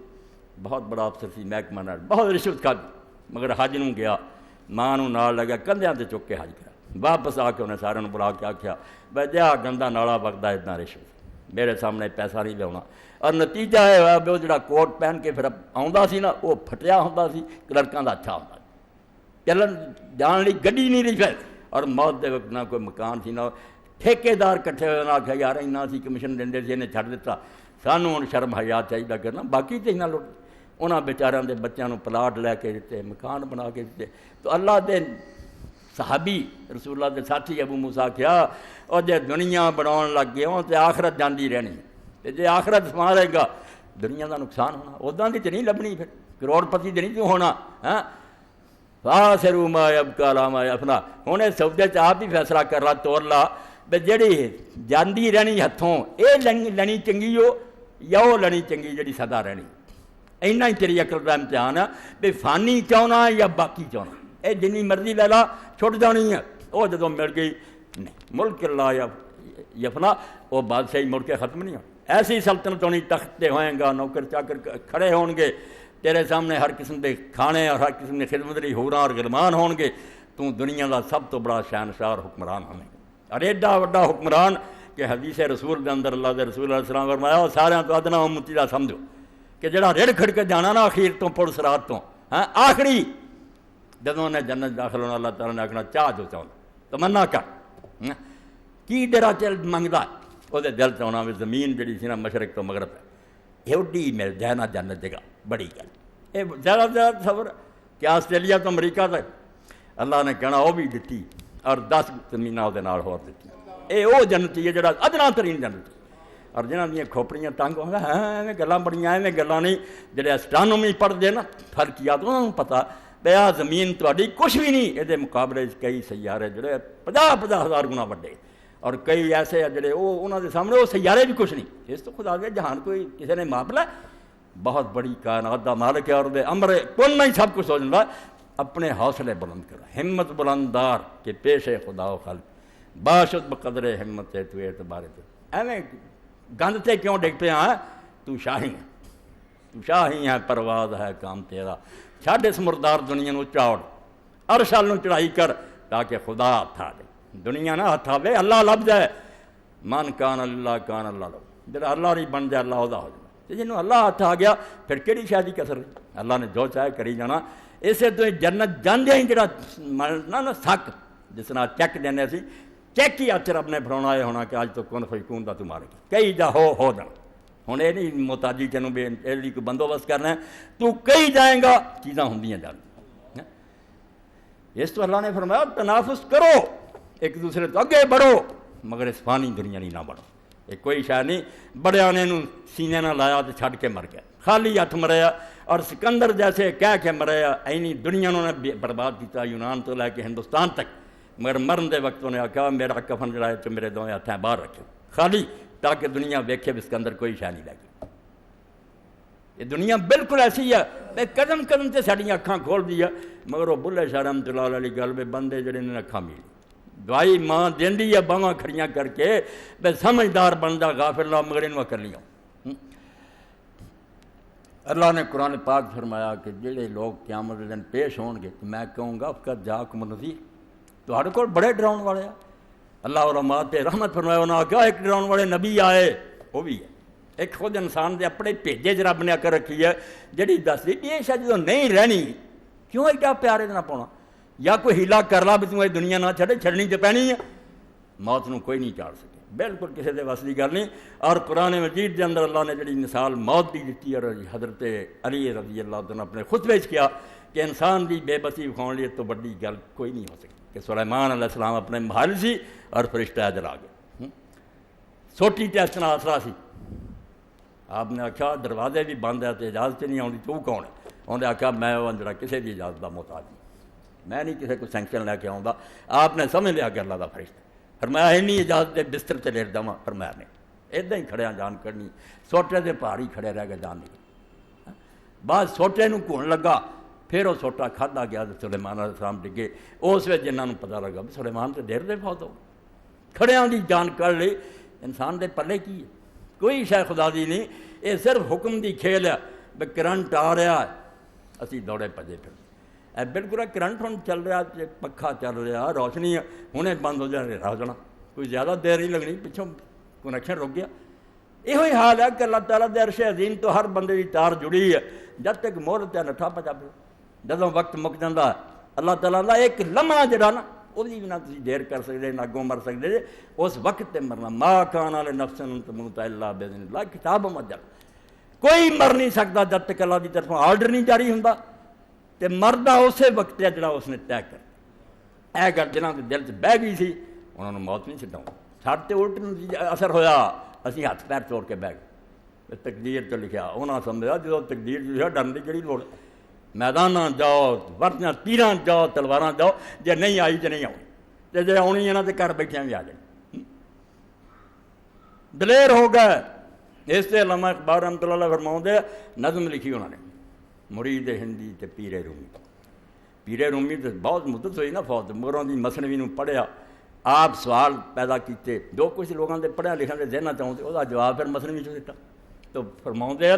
ਬਹੁਤ ਬੜਾ ਅਫਸਰ ਸੀ ਮਹਿਕਮਾ ਨਾਲ, ਬਹੁਤ ਰਿਸ਼ਵਤ ਖਾਧੀ, ਮਗਰ ਹੱਜ ਨੂੰ ਗਿਆ, ਮਾਂ ਨੂੰ ਨਾਲ ਲੱਗਿਆ, ਕੰਧਿਆਂ 'ਤੇ ਚੁੱਕ ਕੇ ਹੱਜ ਕਰਾ। ਵਾਪਸ ਆ ਕੇ ਉਹਨੇ ਸਾਰਿਆਂ ਨੂੰ ਬੁਲਾ ਕੇ ਆਖਿਆ ਬਈ ਜਿਹਾ ਗੰਦਾ ਨਾਲਾ ਵਗਦਾ ਇੱਦਾਂ ਰਿਸ਼ਵਤ, ਮੇਰੇ ਸਾਹਮਣੇ ਪੈਸਾ ਨਹੀਂ ਲਿਆਉਣਾ। ਔਰ ਨਤੀਜਾ ਇਹ ਹੋਇਆ ਵੀ ਉਹ ਜਿਹੜਾ ਕੋਟ ਪਹਿਨ ਕੇ ਫਿਰ ਆਉਂਦਾ ਸੀ ਨਾ, ਉਹ ਫਟਿਆ ਹੁੰਦਾ ਸੀ, ਕਲਰਕਾਂ ਦਾ ਅੱਛਾ ਹੁੰਦਾ, ਚੱਲਣ ਜਾਣ ਲਈ ਗੱਡੀ ਨਹੀਂ ਰਹੀ ਫਿਰ। ਔਰ ਮੌਤ ਦੇ ਵਕਤ ਨਾ ਕੋਈ ਮਕਾਨ ਸੀ ਨਾ, ਠੇਕੇਦਾਰ ਇਕੱਠੇ ਹੋਏ, ਆਖਿਆ ਯਾਰ ਇੰਨਾ ਅਸੀਂ ਕਮਿਸ਼ਨ ਦਿੰਦੇ ਸੀ, ਇਹਨੇ ਛੱਡ ਦਿੱਤਾ, ਸਾਨੂੰ ਹੁਣ ਸ਼ਰਮ ਹਯਾ ਚਾਹੀਦਾ ਕਰਨਾ, ਬਾਕੀ ਤੇ ਇਹਨਾਂ ਲੁੱਟ। ਉਹਨਾਂ ਵਿਚਾਰਿਆਂ ਦੇ ਬੱਚਿਆਂ ਨੂੰ ਪਲਾਟ ਲੈ ਕੇ ਦਿੱਤੇ, ਮਕਾਨ ਬਣਾ ਕੇ ਦਿੱਤੇ। ਤਾਂ ਅੱਲਾ ਦੇ صحابی رسول اللہ کے ساتھی ابو موسیٰ کیا اور جے دنیا بناؤن لگ گئے ہوں تو آخرت جاندی رہنی ہے، جے آخرت سنبھالے گا دنیا کا نقصان ہونا، اداں دی تے نہیں لبنی، پھر کروڑ پتی تے نہیں کیوں ہونا۔ ہاں فاسروا ما یبقی لا ما یفنا، ہن اس سودے چ آپ ہی فیصلہ کر لا، توڑ لا بے جڑی جاندی رہنی ہتھوں اے لنی چنگی ہو یا وہ لنی چنگی جڑی سدا رہنی۔ اینا ہی تیری عقل دا امتحان ہے بھی فانی چاہنا یا باقی چاہنا، اے جنی مرضی لے لا چھٹ جانی ہے، وہ جدوں مل گئی نہیں ملک لا یفنا، وہ بادشاہی مڑ کے ختم نہیں ہو۔ ایسی سلطنت ہونی، تخت تے ہوئیں گا، نوکر چاکر کھڑے ہون گے تیرے سامنے، ہر قسم دے کھانے اور ہر قسم دے خدمت لی ہوراں اور غلمان ہون گے، تو دنیا دا سب تو بڑا شہنشاہ اور حکمران ہونے گا، اور ایڈا وڈا حکمران کہ حدیث رسول دے اندر اللہ دے رسول علیہ السلام فرمایا سارے تو ادنا امتی دا سمجھو کہ جڑا رڑ کھڑ کے جانا نا اخیر تو پڑ سرات تو، ہاں آخری جدوں نے جنت داخل ہونا، اللہ تعالیٰ نے آکھنا چاہ جو چاہنا تمنا کر، کی ڈرا چل منگدا وہ دل چاہنا بھی زمین جڑی سی نا مشرق تو مغرب ہے، ایڈی مل جائے نا جنت جگہ، بڑی گل یہ زیادہ زیادہ صبر کہ آسٹریلیا تو امریکہ تک اللہ نے کہنا وہ بھی دیتی اور 10 زمیناں وہ نال ہور دیتی، اے وہ جنتی ہے جڑا ادنا ترین جنتی، اور جنہاں دیاں کھوپڑیاں تنگ ہوں گا ہاں ایویں گلاں بڑیاں ایویں گلاں نہیں، جڑے اسٹرانومی پڑھدے نا فلکیات انہاں نوں پتہ بیا زمین تہاڈی کچھ بھی نہیں، یہ مقابلے کئی سیارے جڑے 50-50 ہزار گنا وڈے، اور کئی ایسے جڑے وہ انہاں دے سامنے وہ سیارے بھی کچھ نہیں، اس تو خدا دے جہان کوئی کسی نے ماپلا، بہت بڑی کائنات دا مالک ہے اور دے امر کون نہیں سب کچھ ہو جاندا۔ اپنے حوصلے بلند کرو، ہمت بلنددار کہ پیش خدا و خلق باشد بقدر ہمت ہے تو اعتبار تو، ایویں گند تے کیوں ڈگ پیا ہے، تو شاہی ہے، تو شاہی ہے، پرواز ہے کام تیرا، چھڈ اس مردار دنیا نو چاڑ، عرش نو چڑھائی کر تاکہ خدا ہاتھ آ جائے، دنیا نہ ہاتھ آوے، اللہ لب جائے، من کان اللہ کان اللہ لو، جڑا اللہ نہیں بن جائے اللہ دا ہو جائے، جنوں اللہ ہاتھ آ گیا پھر کہڑی شادی کسر، اللہ نے جو چاہے کری جانا۔ اسے تو جنت جاندے ہی جڑا مرنا نا سک جس طرح چیک دینے سی، چیک ہی ہاتھ رب نے فڑاؤنا ہے ہونا کہ اج تو کون فیکون دا تمہارے کئی جا ہو جانا، ہوں یہ نہیں محتاجی تینوں بھی یہ کوئی بندوبست کرنا ہے، تو کئی جائیں گا چیزاں ہوندیاں جان، اس تو اللہ نے فرمایا تنافس کرو ایک دوسرے تو اگے بڑھو، مگر اس فانی دنیا نہیں نہ بڑھو، یہ کوئی شاید نہیں بڑے آنے نو سینے نہ لایا تو چھڈ کے مر گیا، خالی ہاتھ مریا، اور سکندر جیسے کہہ کے مریا، اینی دنیا نے برباد کیتا یونان تو لے کے ہندوستان تک، مگر مرن دے وقت انہیں آکھا میرا کفن جڑا ہے تو میرے دوویں ہاتھیں باہر رکھو خالی، تاکہ دنیا ویکھے بھی سکندر کوئی شے نہیں لگی۔ یہ دنیا بالکل ایسی ہے میں قدم قدم سے ساڑیاں اکھاں کھول دی ہے، مگر وہ بلے شاہ رحمۃ اللہ علیہ گل میں بندے جڑے نے اکھاں میلی دوائی ماں دیندی ہے باواں کھڑیاں کر کے بے سمجھدار بندہ غافل نہ مگر انہوں کر لیا۔ اللہ نے قرآن پاک فرمایا کہ جڑے لوگ قیامت دن پیش ہون گے تو میں کہوں گا فقط جاکم نذیر، تہاڈے کول بڑے ڈراؤن والے ہیں، اللہ علماء تے رحمت فرمایا انہوں نے کہا ایک ڈراؤن والے نبی آئے وہ بھی ہے، ایک خود انسان دے اپنے بھیجے چ رب نے کر رکھی ہے جڑی دس دی یہ شاید جدوں نہیں رہنی کیوں ایڈا پیارے نہ پاؤنا، یا کوئی ہیلا کر لا بھی تم یہ دنیا نہ چھڑے، چھڑنی تو پینی ہے، موت نو کوئی نہیں چاڑ سکے، بالکل کسی دے وس دی گل نہیں۔ اور قرآن مجید دے اندر اللہ نے جڑی مثال موت دی دتی اور حضرت علی رضی اللہ عنہ اپنے خطبے چ کیا کہ انسان دی بے بسی کھاؤن لیے تو بڑی گل کوئی نہیں ہو سکتی کہ سلیمان علیہ السلام اپنے محل سی اور فرشتہ ادھر آ گئے، سوٹی تے اس طرح آسرا سی، آپ نے آخیا دروازے بھی بند ہے تو اجازت نہیں آتی، تو کون ہے؟ انہوں نے آخیا میں وہ جڑا کسی کی اجازت کا محتاج نہیں، میں نہیں کسی کو سینکشن لے کے آؤں، آپ نے سمجھ لیا کہ اللہ کا فرشتہ، فرمایا اینی اجازت دے بستر تے لیٹ دواں، فرمایا نہیں ادھر ہی کھڑیا جان کرنی، سوٹے دے پہاڑی کھڑے رہ گئے جان نہیں، بعد سوٹے نو گھن لگا، پھر وہ سوٹا کھادا گیا تو سلیمان علیہ السلام ڈگے، اس وقت جنہوں نے پتہ لگا بھی سلیمان تو دیر دے فوت ہو، کھڑیاں دی جان کر لئی انسان دے پلے کی ہے؟ کوئی شے خدا دی نہیں، یہ صرف حکم دی کھیل ہے بھی کرنٹ آ رہا ہے اسی دوڑے پجے پھر اے بالکل کرنٹ ہوں چل رہا، پکھا چل رہا، روشنی ہنے بند ہو جائے رہ جانا، کوئی زیادہ دیر نہیں لگنی، پچھوں کنیکشن رک گیا۔ یہ حال ہے کہ اللہ تعالیٰ دے عرش عظیم تو ہر بندے کی تار جڑی ہے، جب تک مہر تے نٹھا پچا پہ جدوں وقت مک جاتا ہے اللہ تعالیٰ دا ایک لمحہ جڑا نا وہ بھی نہ تسی دیر کر سکتے نہ اگوں مر سکتے جے، اس وقت تے مرنا۔ ما کان لنفس ان تموت الا باذن اللہ کتاب مؤجل، کوئی مر نہیں سکتا جب تک اللہ دی طرفوں آرڈر نہیں جاری ہوندا، تے مردا اسی وقت ہے جڑا اس نے طے کر۔ اے گل جنہاں دے دل چ بہ گئی سی انہاں نوں موت نہیں چھڈاؤں، ساڈے تے الٹ اثر ہویا، اسی ہاتھ پیر توڑ کے بہ گئے۔ تقدیر تو لکھیا انہاں سمجھا جدوں تقدیر لکھیا ڈرن دی کہڑی لوڑ، میداناں جاؤ، ورتیاں تیراں جاؤ، تلواراں جاؤ، جے نہیں آئی تے نہیں آؤں، تے جے آنی ہے نا تے گھر بیٹھیاں بھی آ جائیں۔ دلیر ہو گئے۔ اس سے علامہ اقبال رحمۃ اللہ علیہ فرماؤندے نظم لکھی انہوں نے مرید ہندی تے پیر رومی۔ پیر رومی تو بہت مدت ہوئی نا فوت، مگر دی مثنوی نوں پڑھیا، آپ سوال پیدا کیتے، جو کچھ لوگوں دے پڑھیا لکھن دے ذہن چاہتے وہ جواب پھر مثنوی چ دیتا۔ تو فرماؤندے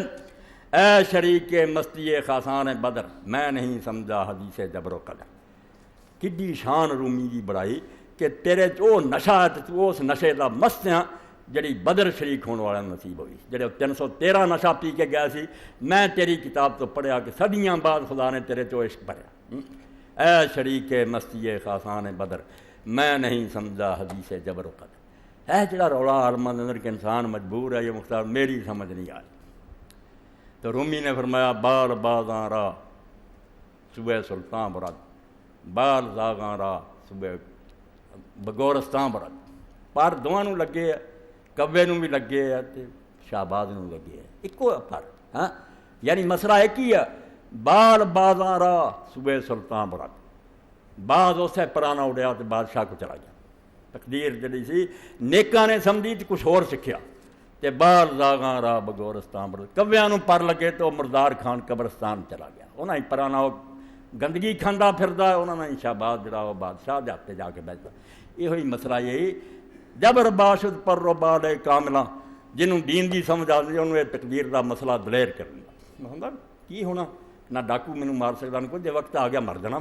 اے شریک مستی خاصان بدر میں نہیں سمجھا حدیث جبر و قدر۔ کڈی شان رومی دی بڑائی کہ تیرے وہ نشہ اس نشے دا مستیاں جڑی بدر شریک ہونے والا نصیب ہوئی، جڑے 313 نشہ پی کے گیا سی، میں تیری کتاب تو پڑھیا کہ صدیاں بعد خدا نے تیرے چو عشق بھریا۔ اے شریک مستی خاصان بدر میں نہیں سمجھا حدیث جبر و قدر۔ اے جڑا رولا عالماں دے اندر کہ انسان مجبور ہے یہ مختار میری سمجھ نہیں آئی۔ تو رومی نے فرمایا بال بازاں راہ صبح سلطان برد، بال زاغاں راہ صبح بگورستان برد، پر دونوں نوں لگے ہے، کوے نوں بھی لگے ہے تے شہباز نوں لگے ہے، ایکو پر ہاں، یعنی مسئلہ ایک ہی ہے، بال بازاں راہ صبح سلطان برد، بعض اسے پرانا اڑیا تے بادشاہ کو چلا گیا۔ تقدیر جڑی سی نیکاں نے سمجھی تے کچھ اور سکھیا، تے بال زاغاں راہ بگورستان برد، کویاں نوں پر لگے تو مردار خان قبرستان چلا گیا۔ انہاں ہی پرانا گندگی کھاندا پھردا ہے، انہاں نے شہباز جڑا وہ بادشاہ دے ہاتھ جا کے بیٹھا۔ یہ ہوئی مسئلہ یہی جبر باشد پر و بال کاملاں، جنہوں دین دی سمجھ آتی انہوں یہ تقدیر دا مسئلہ دلیر کر دیا۔ ہوندا کی ہونا، نہ ڈاکو مینوں مار سکدا، نہ کوئی، جے وقت آ گیا مر جانا،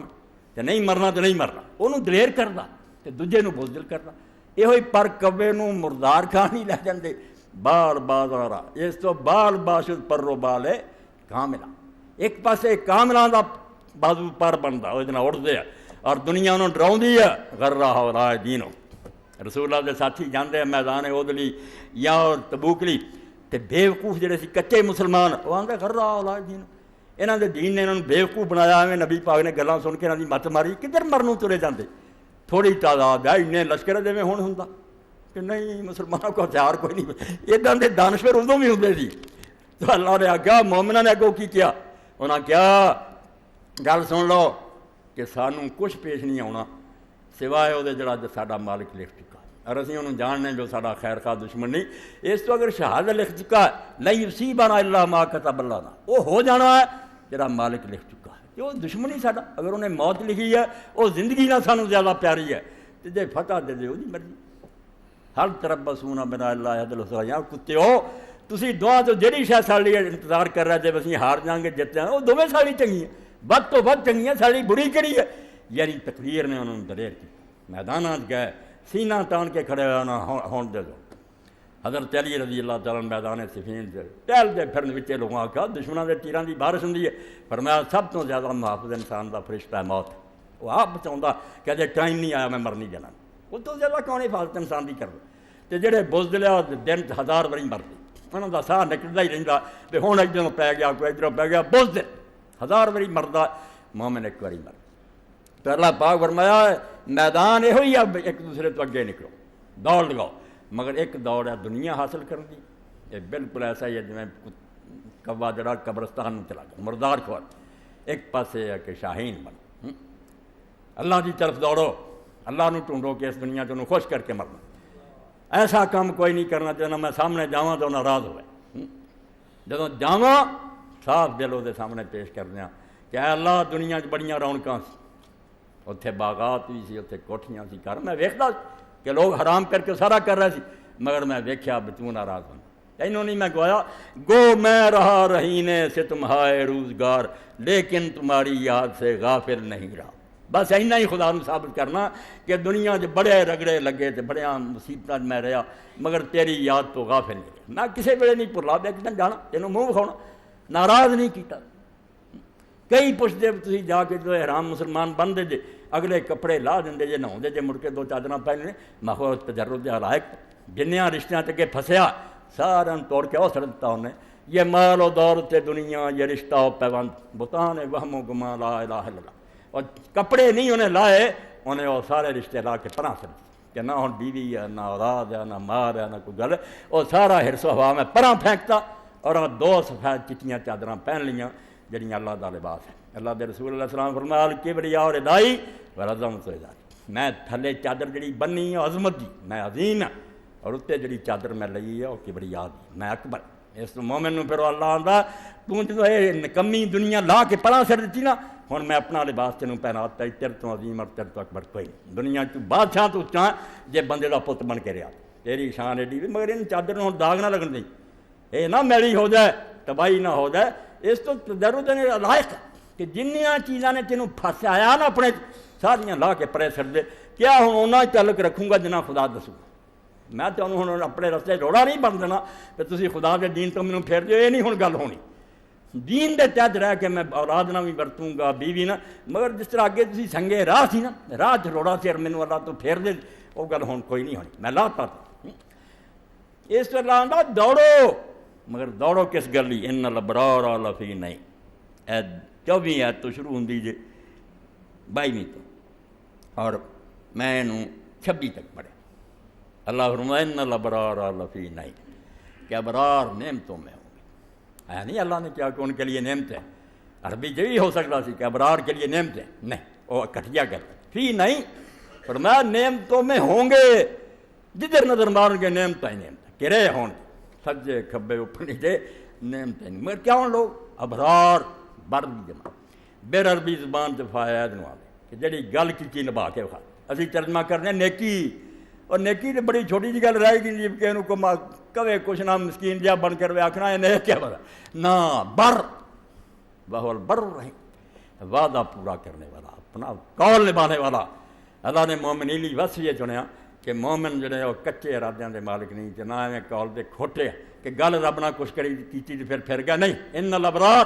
تے نہیں مرنا تے نہیں مرنا، انہوں دلیر کردا تے دوجے نوں بزدل کردا۔ یہ ہوئی پر کوے نوں مردار خان ہی لے جاندے، بال بازارا اس تو بال باشد پر و بال کاملاں، ایک پاسے کاملاں دا بازو پر بنتا وہ اڑتے ہیں اور دنیا انہوں ڈراؤندی ہے غرہ ہورائے دینوں۔ رسول اللہ دے ساتھی جاندے ہیں میدان اودلی یا تبوکلی تے بیوقوف جڑے سی کچے مسلمان وہ آندے غرہ ہورائے دینوں، انہاں دے دین نے انہوں نے بیوقوف بنایا ہے۔ نبی پاک نے گلاں سن کے انہاں دی مت ماری، کدھر مرنوں ترے جاندے، تھوڑی تعداد ہے، انہیں لشکر دے میں ہون ہوندا کہ نہیں مسلمانوں کو ہتھیار کوئی نہیں، ادھاں دے دانشور ادوں بھی ہوندے سی۔ تو اللہ نے آخیا مومناں نے اگوں کی کیا، انہاں کیا گل سن لو کہ سانوں کچھ پیش نہیں آنا سوائے وہ جڑا ساڈا مالک لکھ چکا اور اسی انہوں جاننے جو ساڈا خیر خواہ دشمن نہیں، اس تو اگر شہادت لکھ چکا ہے لن یصیبنا الا ما کتب اللہ، وہ ہو جانا ہے جڑا مالک لکھ چکا ہے، کہ وہ دشمن ہی ساڈا، اگر انہیں موت لکھی ہے وہ زندگی نہ سانوں زیادہ پیاری ہے، تو جے فتح دے دے وہ مرضی۔ ہل تربصون بنا اللہ حد الحسنى، یا کتے ہو تسی دعا تو جہی شاید ساڑی انتظار کر رہے جب اسی ہار جائیں گے جت جائیں، وہ دونوں ساڑی چنگی ہیں، بد تو بد چنگی ہیں، ساڑی بری کری ہے، یعنی تقدیر نے انہوں نے دلیر کی، میدانات گئے سینہ تان کے کھڑے ہونا ہون دے دو۔ حضرت علی رضی اللہ تعالیٰ میدان صفین سے ٹہل دے پھرن وچے لوگوں آکھا دشمنوں دے تیراں دی بارش ہوندی ہے، فرمایا سب تو زیادہ محافظ انسان دا فرشتہ ہے موت، وہ آپ بچاؤندا کہ جے ٹائم نہیں آیا میں مرنی جانا، وہ تو زیادہ کون حفاظت انسان دی کردا، تے جڑے بزدل آ دن 1000 واری مرتے انہوں دا ساہ نکلدا ہی رہندا بھی ہن ادھروں پی گیا کوئی ادھروں پی گیا، بزدل 1000 واری مردا مومن ایک واری مردا۔ تو اللہ پاک فرمایا میدان یہ ہوئی اب ایک دوسرے تو اگے نکلو دوڑ لگاؤ، مگر ایک دوڑ ہے دنیا حاصل کرن دی، یہ بالکل ایسا ہی ہے جویں کوا جڑا قبرستان میں چلا گیا مردار کھوار، ایک پاسے ہے کہ شاہین بن، اللہ دی طرف دوڑو، اللہ نو ٹونڈو کہ اس دنیا تو خوش کر کے مرنا، ایسا کام کوئی نہیں کرنا چاہنا میں سامنے جاواں تو ناراض ہوئے، جدوں جاواں صاف دل وہ سامنے پیش کر دیا کہ اے اللہ دنیا بڑیاں رونقاں سی، اتنے باغات بھی سی، اتنے کوٹھیاں سی، گھر میں ویکھدا کہ لوگ حرام کر کے سارا کر رہے تھے، مگر میں دیکھا اب تو ناراض ہونا انہوں نہیں، میں گویا گو میں رہا رہینے سے تمہارے روزگار، لیکن تمہاری یاد سے غافل نہیں رہا۔ بس اینا ہی خدا نے ثابت کرنا کہ دنیا جو بڑے رگڑے لگے تھے، بڑے مصیبت میں رہا، مگر تیری یاد تو غافل نہیں رہا۔ میں کسی ویلے نہیں بھلا دیا کتنا جانا تینوں منہ وکھاؤنا، ناراض نہیں کیتا۔ کئی پوچھتے تھی جا کے جو حرام مسلمان بنتے جے، اگلے کپڑے لا دیں جے، نہاؤندے جے، مڑ کے دو چادراں پہننے، ماحول تجرد حلائق جنیاں رشتیاں تک پھنسیا سارا توڑ کے اور سڑتا انہیں۔ یہ مال و دولت دنیا، یہ رشتہ و پیوند، بتان وہم و گما لا الہ الا اللہ۔ اور کپڑے نہیں انہیں لائے، انہیں وہ سارے رشتے لا کے پناہ کر دی کہ نہ ہوں بیوی ہے، نہ اولاد ہے، نہ مال ہے، نہ کوئی گل ہے، اور سارا ہرس و ہوا میں پناہ پھینکتا، اور دو سفید چٹیاں چادراں پہن لیاں جڑیاں اللہ دا لباس ہے۔ اللہ دے رسول اللہ علیہ وسلم فرمایا الکبریا اور ردائی والعظمت ازاری، میں تھلے چادر جڑی بنی ہے عظمت دی، میں عظیم ہاں، اور اتنے جڑی چادر میں لئی ہے وہ کبریا دی، میں اکبر۔ اس مومن نو پھر اللہ آندا تو جدوں یہ نکمی دنیا لا کے پڑا سر دیتی نا، ہن میں اپنا لباس تینوں پہناتا ہے، تیرے تو عظیم اور تیرے تو اکبر کوئی نہیں۔ دنیا چ بادشاہ تو اچا جے بندے دا پت بن کے رہا، تیری شان ایڈی، مگر ان چادر نوں داغ نہ لگن دیں، یہ نہ میلی ہو جائے، تباہی نہ ہو جائے۔ اس تو تجرد لائق کہ جنیاں چیزاں نے تینوں پھسایا نا اپنے ساریاں لا کے پرے سر دے، کیا ہوں اونا تعلق رکھوں گا جنا خدا دسوں گا۔ میں تو ہوں اپنے رستے روڑا نہیں بن دینا کہ تسی خدا کے دین تو مینوں پھیر دیو، یہ نہیں ہوں گل ہونی۔ دین دے تحت رہ کے میں اولاد نہ بھی برتوں گا، بیوی نہ، مگر جس طرح اگے تسی سنگے راہ سی نا، راہ چ روڑا سی اور مینوں اللہ تو پھیر دے، وہ گل ہوں کوئی نہیں ہونی، میں لا پاتا۔ اس طرح آندا دوڑو، مگر دوڑو کس گلی، ان الابرار لفی نہیں، اے 24 آیت تو شروع ہوندی جے 22 تو، اور میں انہوں 26 تک پڑھے۔ اللہ فرمائے ان الابرار لفی نہیں، کہ ابرار نعمتوں میں ہوں گے۔ آیا نہیں اللہ نے کیا کہ ان کے لیے نعمت ہے، عربی جو ہی ہو سکتا سی کہ ابرار کے لیے نعمت ہے، نہیں، وہ کٹیا کرتا فی نہیں، فرمایا نعمتوں میں ہوں گے، جدھر نظر مارن گے نعمت ہی نعمت، کرے ہوں گے سجے کھبے اوپر نیچے نعمت ہی، مگر کیا ہوں لوگ ابرار، بر دی جمع بیر عربی زبان سے فائد نوا دے کہ جڑی گل کی نبھا کے کھا، اسی ترجمہ کرنے نیکی، اور نیکی تو بڑی چھوٹی جی گل رہے گی جی کہ انہوں کو کبھی کچھ نہ مسکین جہاں بن کر آکھنا ہے نیک کیا بڑا نہ بر بہول بر رہی، وعدہ پورا کرنے والا، اپنا قول نبھانے والا۔ اللہ نے مومن لی وصف یہ چنیا کہ مومن جڑے وہ کچے ارادیاں دے مالک نہیں، کہ نہ ایویں قول دے کھوٹے کہ گل رب نہ کچھ کری کیتی تے پھر گیا نہیں۔ ان الابرار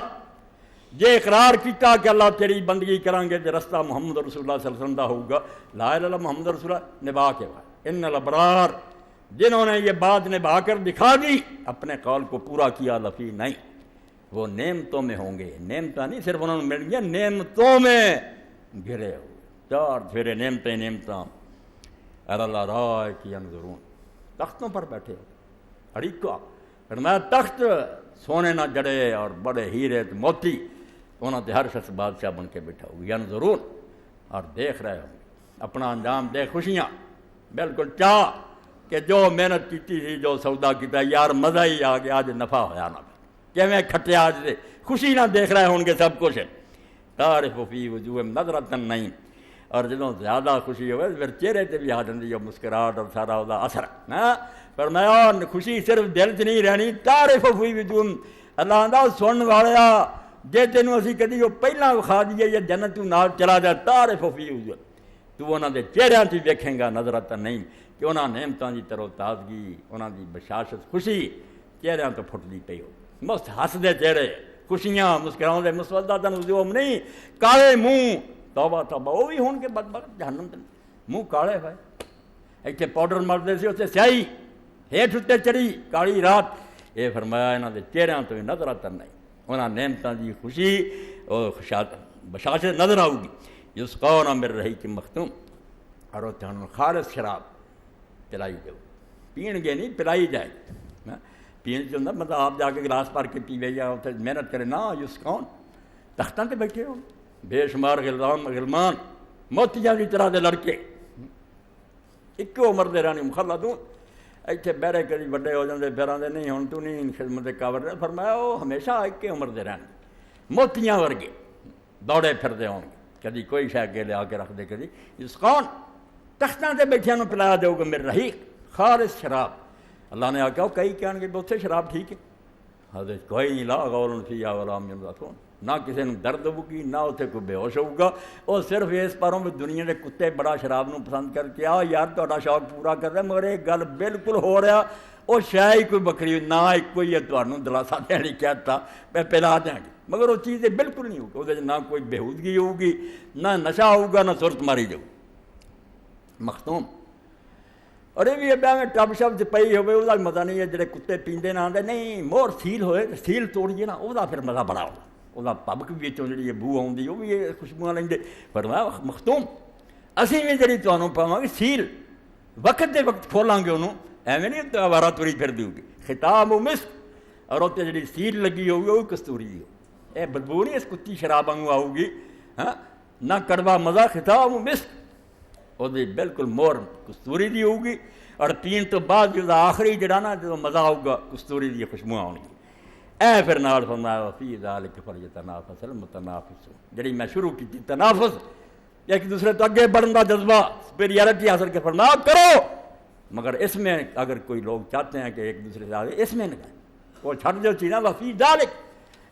جے اقرار کیتا کہ اللہ تیری بندگی کریں گے، رستہ محمد رسول اللہ صلی اللہ علیہ وسلم دا ہوگا، لا الہ الا اللہ محمد رسول اللہ نبھا کے بعد، ان الابرار جنہوں نے یہ بات نبھا کر دکھا دی، اپنے قول کو پورا کیا، لفی نہیں، وہ نعمتوں میں ہوں گے۔ نعمتیں نہیں صرف انہوں نے مل گیا، نعمتوں میں گھرے ہوئے، چار پھیرے نعمتیں نعمتاں، اللہ رائے کی انظرون، تختوں پر بیٹھے ہو اڑیکا، فرمایا تخت سونے نہ جڑے اور بڑے ہیرے موتی، انہوں نے ہر شخص بادشاہ بن کے بیٹھا ہوگی، ضرور، اور دیکھ رہے ہوں گے اپنا انجام دے خوشیاں، بالکل چاہ کہ جو محنت کی تھی، جو سودا کیتا یار مزہ ہی آ گیا، آج نفع ہویا نہ کہ میں کھٹیا آج دے خوشی نہ دیکھ رہے ہوں گے سب کچھ، تعرف فی وجوہہم نظرۃ النعیم، اور جدوں زیادہ خوشی ہوئے پھر چہرے تے بھی آ جاندی ہے مسکراہٹ اور سارا وہ اثر، فرمایا خوشی صرف دل چ نہیں رہنی، تعرف فی وجوہہم، اللہ آندا سن والیا جے تینوں اسی کدی وہ پہلاں وکھا دیے یا جنت تو نال چلا جائے، تعرف فی وجوہہم، تو انہاں دے چہریاں تے ویکھیں گا نظرۃ النعیم، کہ انہاں نعمتاں دی تر و تازگی، انہاں دی بشاشت خوشی چہریاں تو پھٹدی پئی ہو، مست ہسدے چہرے، خوشیاں مسکراؤندے، مسودۃ وجوہہم نہیں، کالے منہ، توبہ توبہ، وہ بھی ہون کے بدبخت جہنم دے منہ کالے ہوئے، ایتھے پاؤڈر مردے سی اتنے سیاہی، ہیٹھ اتنے چڑھی کالی رات، یہ فرمایا انہاں دے چہریاں تو نظرۃ النعیم، انہاں نعمتاں دی خوشی اور بشاشت نظر آؤ گی، یسقون من رحیق مختوم، اور اتنے انہوں خالص شراب پلائی جاؤ، پین گے نہیں پلائی جائے گی، پین جو مطلب آپ جا کے گلاس بھر کے پیوے یا اتنے محنت کرے نہ، یسقون تختاں تے بیٹھے ہو بے شمار غلمان موتیاں کی طرح دے لڑکے، ایک عمر دے رہنے مخلدون، ایتھے بہرے کدی وڈے ہو جاندے پھر آندے نہیں ہن تو نہیں خدمت قابل، فرمایا وہ ہمیشہ ایک عمر دے رہنے موتیاں ورگے دوڑے پھردے ہوں گے، کدی کوئی شے اگے لے آ کے رکھ دے، کدی یسقون تختاں تے بیٹھیاں نوں پلا دیو گے میرے رحیق خالص شراب. اللہ نے آکھیا کئی کہن گے اتنے شراب ٹھیک ہے. حضرت کوئی نہیں لا غول فیہا ولا هم ينظرون. نہ کسی نے درد ہوگی نہ اتنے کوئی بے ہوش ہوگا. وہ صرف اس پاروں میں دنیا کے کتے بڑا شراب نو پسند کر کے یار تہاڈا شوق پورا کر رہا مگر ایک گل بالکل ہو رہا وہ شاید ہی کوئی بکری نہ ایک کوئی ہے تمہیں دلاسا دینے کہتا میں پلا دیں گے مگر وہ چیز بالکل نہیں ہوگی. وہ نہ کوئی بےہودگی ہوگی نہ نشہ ہوگا نہ صورت ماری جاؤ. مختوم اور یہ بھی ابھی میں ٹب شب پی ہوئے وہ مزہ نہیں ہے. جڑے کتے پیندے نہ آتے نہیں مور سیل ہوئے سیل توڑیے نا وہ پھر مزہ بڑا ہوگا. وہ پبک بھی جی بو آتی وہ بھی خوشبو لیں پر میں مختوم اسی بھی جی تمہوں پاواں گے سیل وقت دے وقت کھولاں گے انہوں ایویں نہیں آوارہ توری پھر دیو گی. خطاب و مسک اور اتنے جی سیل لگی ہوگی وہ کستوری دی ہو. یہ بدبو نہیں اس کتی شراب وانگوں آؤ گی ہاں نہ کڑوا مزہ. خطاب و مسک وہ بالکل مور کستوری دی ہوگی اور پین تو بعد جو آخری جڑا نا جو مزہ آؤگا کستوری دی خوشبو آؤ گی. اے پھر نال فرمایا فی ذالک فلیتنافس المتنافسون. جڑی میں شروع کی تھی تنافس ایک دوسرے تو اگے بڑھنے کا جذبہ سپیریارٹی حاصل کے فرمایا کرو مگر اس میں اگر کوئی لوگ چاہتے ہیں کہ ایک دوسرے سے آگے اس میں نہ کریں وہ چھٹ جو چیزیں وفی ذالک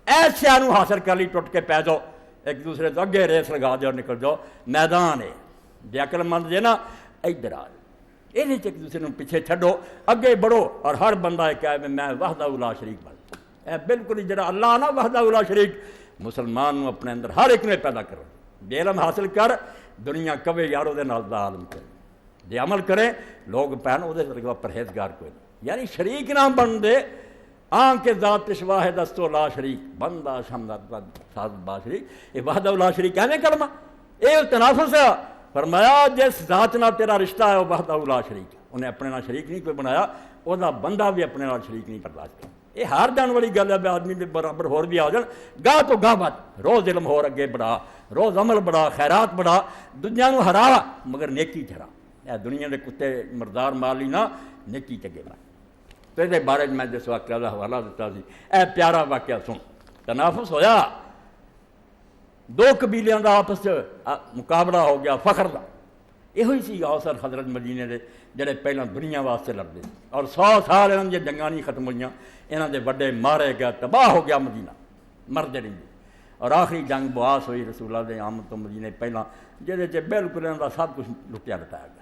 ایسے آنو حاصل کر لی ٹوٹ کے پی جاؤ ایک دوسرے تو اگے ریس لگا دو نکل جاؤ. میدان ہے جی عقل مند جے نا ادھر آ یہ ایک دوسرے کو پیچھے چھڈو اگے بڑھو اور ہر بندہ کہے میں وحدہ لا شریک بن. اے بالکل ہی جڑا اللہ نا وحدہ لا شریک مسلمان اپنے اندر ہر ایک نے پیدا کرو. بے علم حاصل کر دنیا کبے یار وہ عالم کرے جی عمل کرے لوگ پہن وہ پرہیزگار کوئی یعنی شریک نہ بن دے. آن کے ذات واحد دستو لا شریک بندہ شمد ساز با شریک یہ وحدہ لا شریک کہنے کلمہ یہ تنافس ہے. فرمایا جس ذات نہ تیرا رشتہ ہے وہ وحدہ لا شریک ہے. انہیں اپنے نال شریک نہیں کوئی بنایا وہ بندہ بھی اپنے نال شریک نہیں برداشت کیا. یہ ہار جان والی گل ہے آدمی کے برابر ہور بھی آ جان گاہ تو گاہ بات روز علم ہور اگے بڑھا روز عمل بڑھا خیرات بڑھا دنیا نو ہرا مگر نیکی چڑھا. اے دنیا کے کتے مردار مالی نہ نیکی چگے بڑھ. تو یہ بارے میں جس واقعہ کا حوالہ دیتا سی اے پیارا واقعہ سن. تنافس ہویا دو قبیلیاں دا آپس مقابلہ ہو گیا فخر دا. یہ سی اوسر حضرت مدینے دے جڑے پہلے دنیا واسطے لڑتے اور 100 سال انہوں نے جنگاں نہیں ختم ہوئی انہوں دے بڑے مارے گیا تباہ ہو گیا مدینہ مرد نہیں. اور آخری جنگ بواس ہوئی رسول اللہ دے آمد تو مدینے پہلا جہد بالکل انہوں کا سب کچھ لٹیا لٹایا گیا.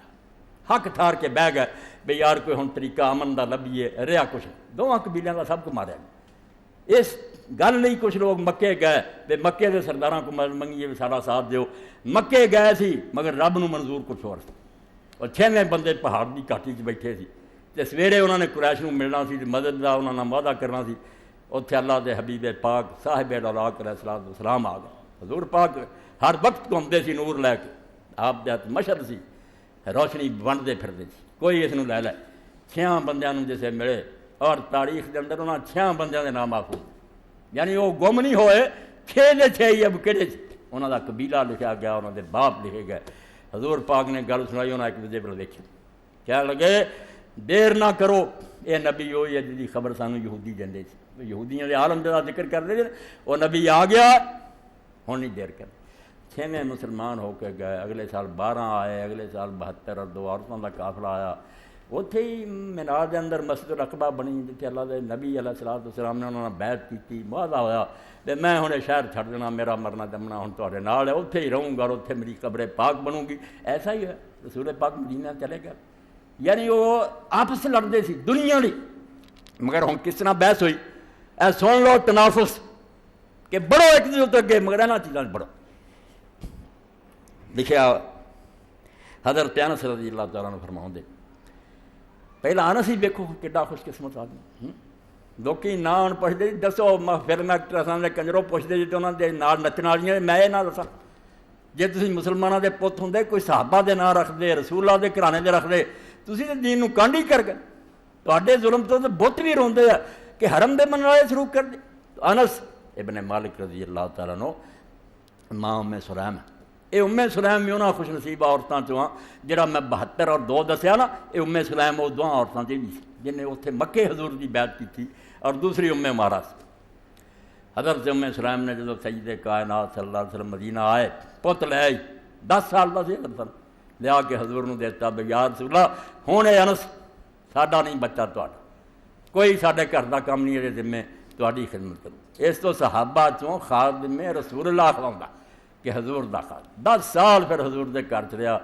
حق ٹھار کے بہ گئے بے یار کوئی ہن طریقہ امن دا لبھیے رہا کچھ دونوں قبیلیاں کا سب کو ماریا گیا. اس گل نہیں کچھ لوگ مکے گئے بے مکے دے سرداراں کو منگیے بھی سارا ساتھ دیو. مکے گئے سی مگر رب نو منظور کچھ اور سی اور 6ویں بندے پہاڑ کی گھاٹی بیٹھے سی تے سویرے انہوں نے قریش نو ملنا سی مدد دا انہوں نے وعدہ کرنا سی. اتنے اللہ دے حبیب پاک صاحب علیہ السلام آ گئے. حضور پاک ہر وقت گھومتے سی نور لے کے آپ دے مشہد سی روشنی بنتے پھرتے سی کوئی اس لے لے. 6 بندیاں جسے ملے اور تاریخ کے اندر انہوں نے 6 بندیاں دے نام محفوظ یعنی وہ گم نہیں ہوئے 6 دے 6 ہی اب کہڑے انہوں کا قبیلہ لکھا گیا انہوں دے باپ لکھے گئے. حضور پاک نے گل سنائی انہوں نے ایک دوسرے پر دیکھی کیا لگے دیر نہ کرو یہ نبی ہوئی ہے جی خبر سانو یہودی دے سی یہودیاں دے عالم دا ذکر کر رہے وہ نبی آ گیا ہوں نہیں دیر کر. 6ویں مسلمان ہو کے گئے. اگلے سال 12 آئے اگلے سال 72 اور 2 عورتوں کا قافلہ آیا. اتنے ہی مینار دے اندر مسجد الاقبہ بنی جتنے اللہ دے نبی علیہ السلام نے انہوں نے بیعت کی معاہدہ ہویا کہ میں ہن شہر چھڈ دینا میرا مرنا جمنا ہن تہاڈے نال ہے اتنے ہی رہوں گا اور اتنے میری قبر پاک بنوں گی. ایسا ہی ہے رسول پاک مدینہ چلے گئے یعنی وہ آپس لڑتے سی دنیا لی مگر ہوں کس طرح بحث ہوئی اے سن لو تنافس کہ بڑھو ایک دوسرے تو اگے مگر یہاں چیزوں بڑھو. لکھیا حضرت انس رضی اللہ تعالیٰ نے فرماؤں دے پہلا انس ہی دیکھو کڈا خوش قسمت آدمی. لوگ نہ پوچھتے دسو فلم ایکٹر کنجروں پوچھتے جی تو انہوں نے نال نچن والی میں یہ نہ دسا جی تھی مسلمانوں کے پت ہوں کوئی صحابہ دے نام رکھتے رسول اللہ کے گھرانے دے رکھتے تھی تو دین کانڈ ہی کر گئے. تے ظلم تو بت بھی روندے ہیں کہ حرم دے من والے شروع کر دے. انس ابن مالک رضی اللہ تعالیٰ نو ماں ام سلیم یہ ام سلیم بھی انہوں خوش نصیب عورتوں چوں جہاں میں 72 اور 2 دسیا نا یہ ام سلیم وہ 2 عورتوں سے بھی جن نے اتنے مکے حضور کی بیعت کی تھی اور دوسری ام مارا سی. حضرت ام سلیم نے جب سید کائنات صلی اللہ علیہ وسلم مدینہ آئے پت لے 10 سال کا سی حضرت لیا کے حضور نے دیتا بھی یا رسول اللہ ہوں یہ انس ساڈا نہیں بچہ تہاڈا، کوئی ساڈے گھر کا کام نہیں یہ ذمے تہاڈی خدمت کروں۔ اس تو صحابہ چوں خادم رسول اللہ کھلاوندا کہ حضور دا خادم 10 سال پھر حضور دے گھر چ رہا،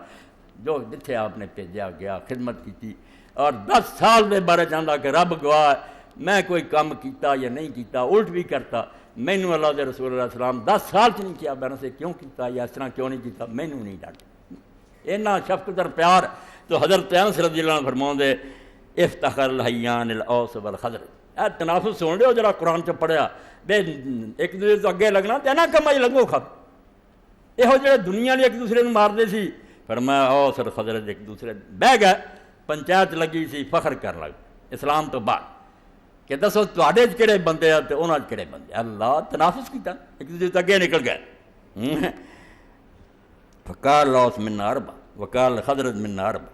جو جتھے آپ نے بھیجا گیا خدمت کی، اور 10 سال دے بارے چاہتا کہ رب گواہ میں کوئی کام کیتا یا نہیں کیتا، الٹ بھی کرتا، مینوں اللہ دے رسول اللہ علیہ السلام 10 سال چ نہیں کیا میں سے کیوں کیتا یا اس طرح کیوں نہیں کیتا، مینوں نہیں ڈانٹا۔ اینا شفقت اور پیار تو حضرت انس رضی اللہ عنہ فرماؤندے افتخر الحیان الاوس والخضر، اے تنافس سن لو جڑا قرآن چ پڑھیا بے ایک دوسرے تو اگے لگنا تے نہ کمائی لگو کھا، یہو جڑے دنیا نے ایک دوسرے کو ماردے سی، فرمایا اوس اور خضرج ایک دوسرے بہ گئے، پنچایت لگی سی، فخر کر لگ اسلام تو بعد کہ دسو تواڈے کہڑے بندے آ تے انہاں کہڑے بندے، اللہ تنافس کیتا، ایک دوسرے تو اگے نکل گئے۔ فقال اوس منا اربع وقال خضرج منا اربع،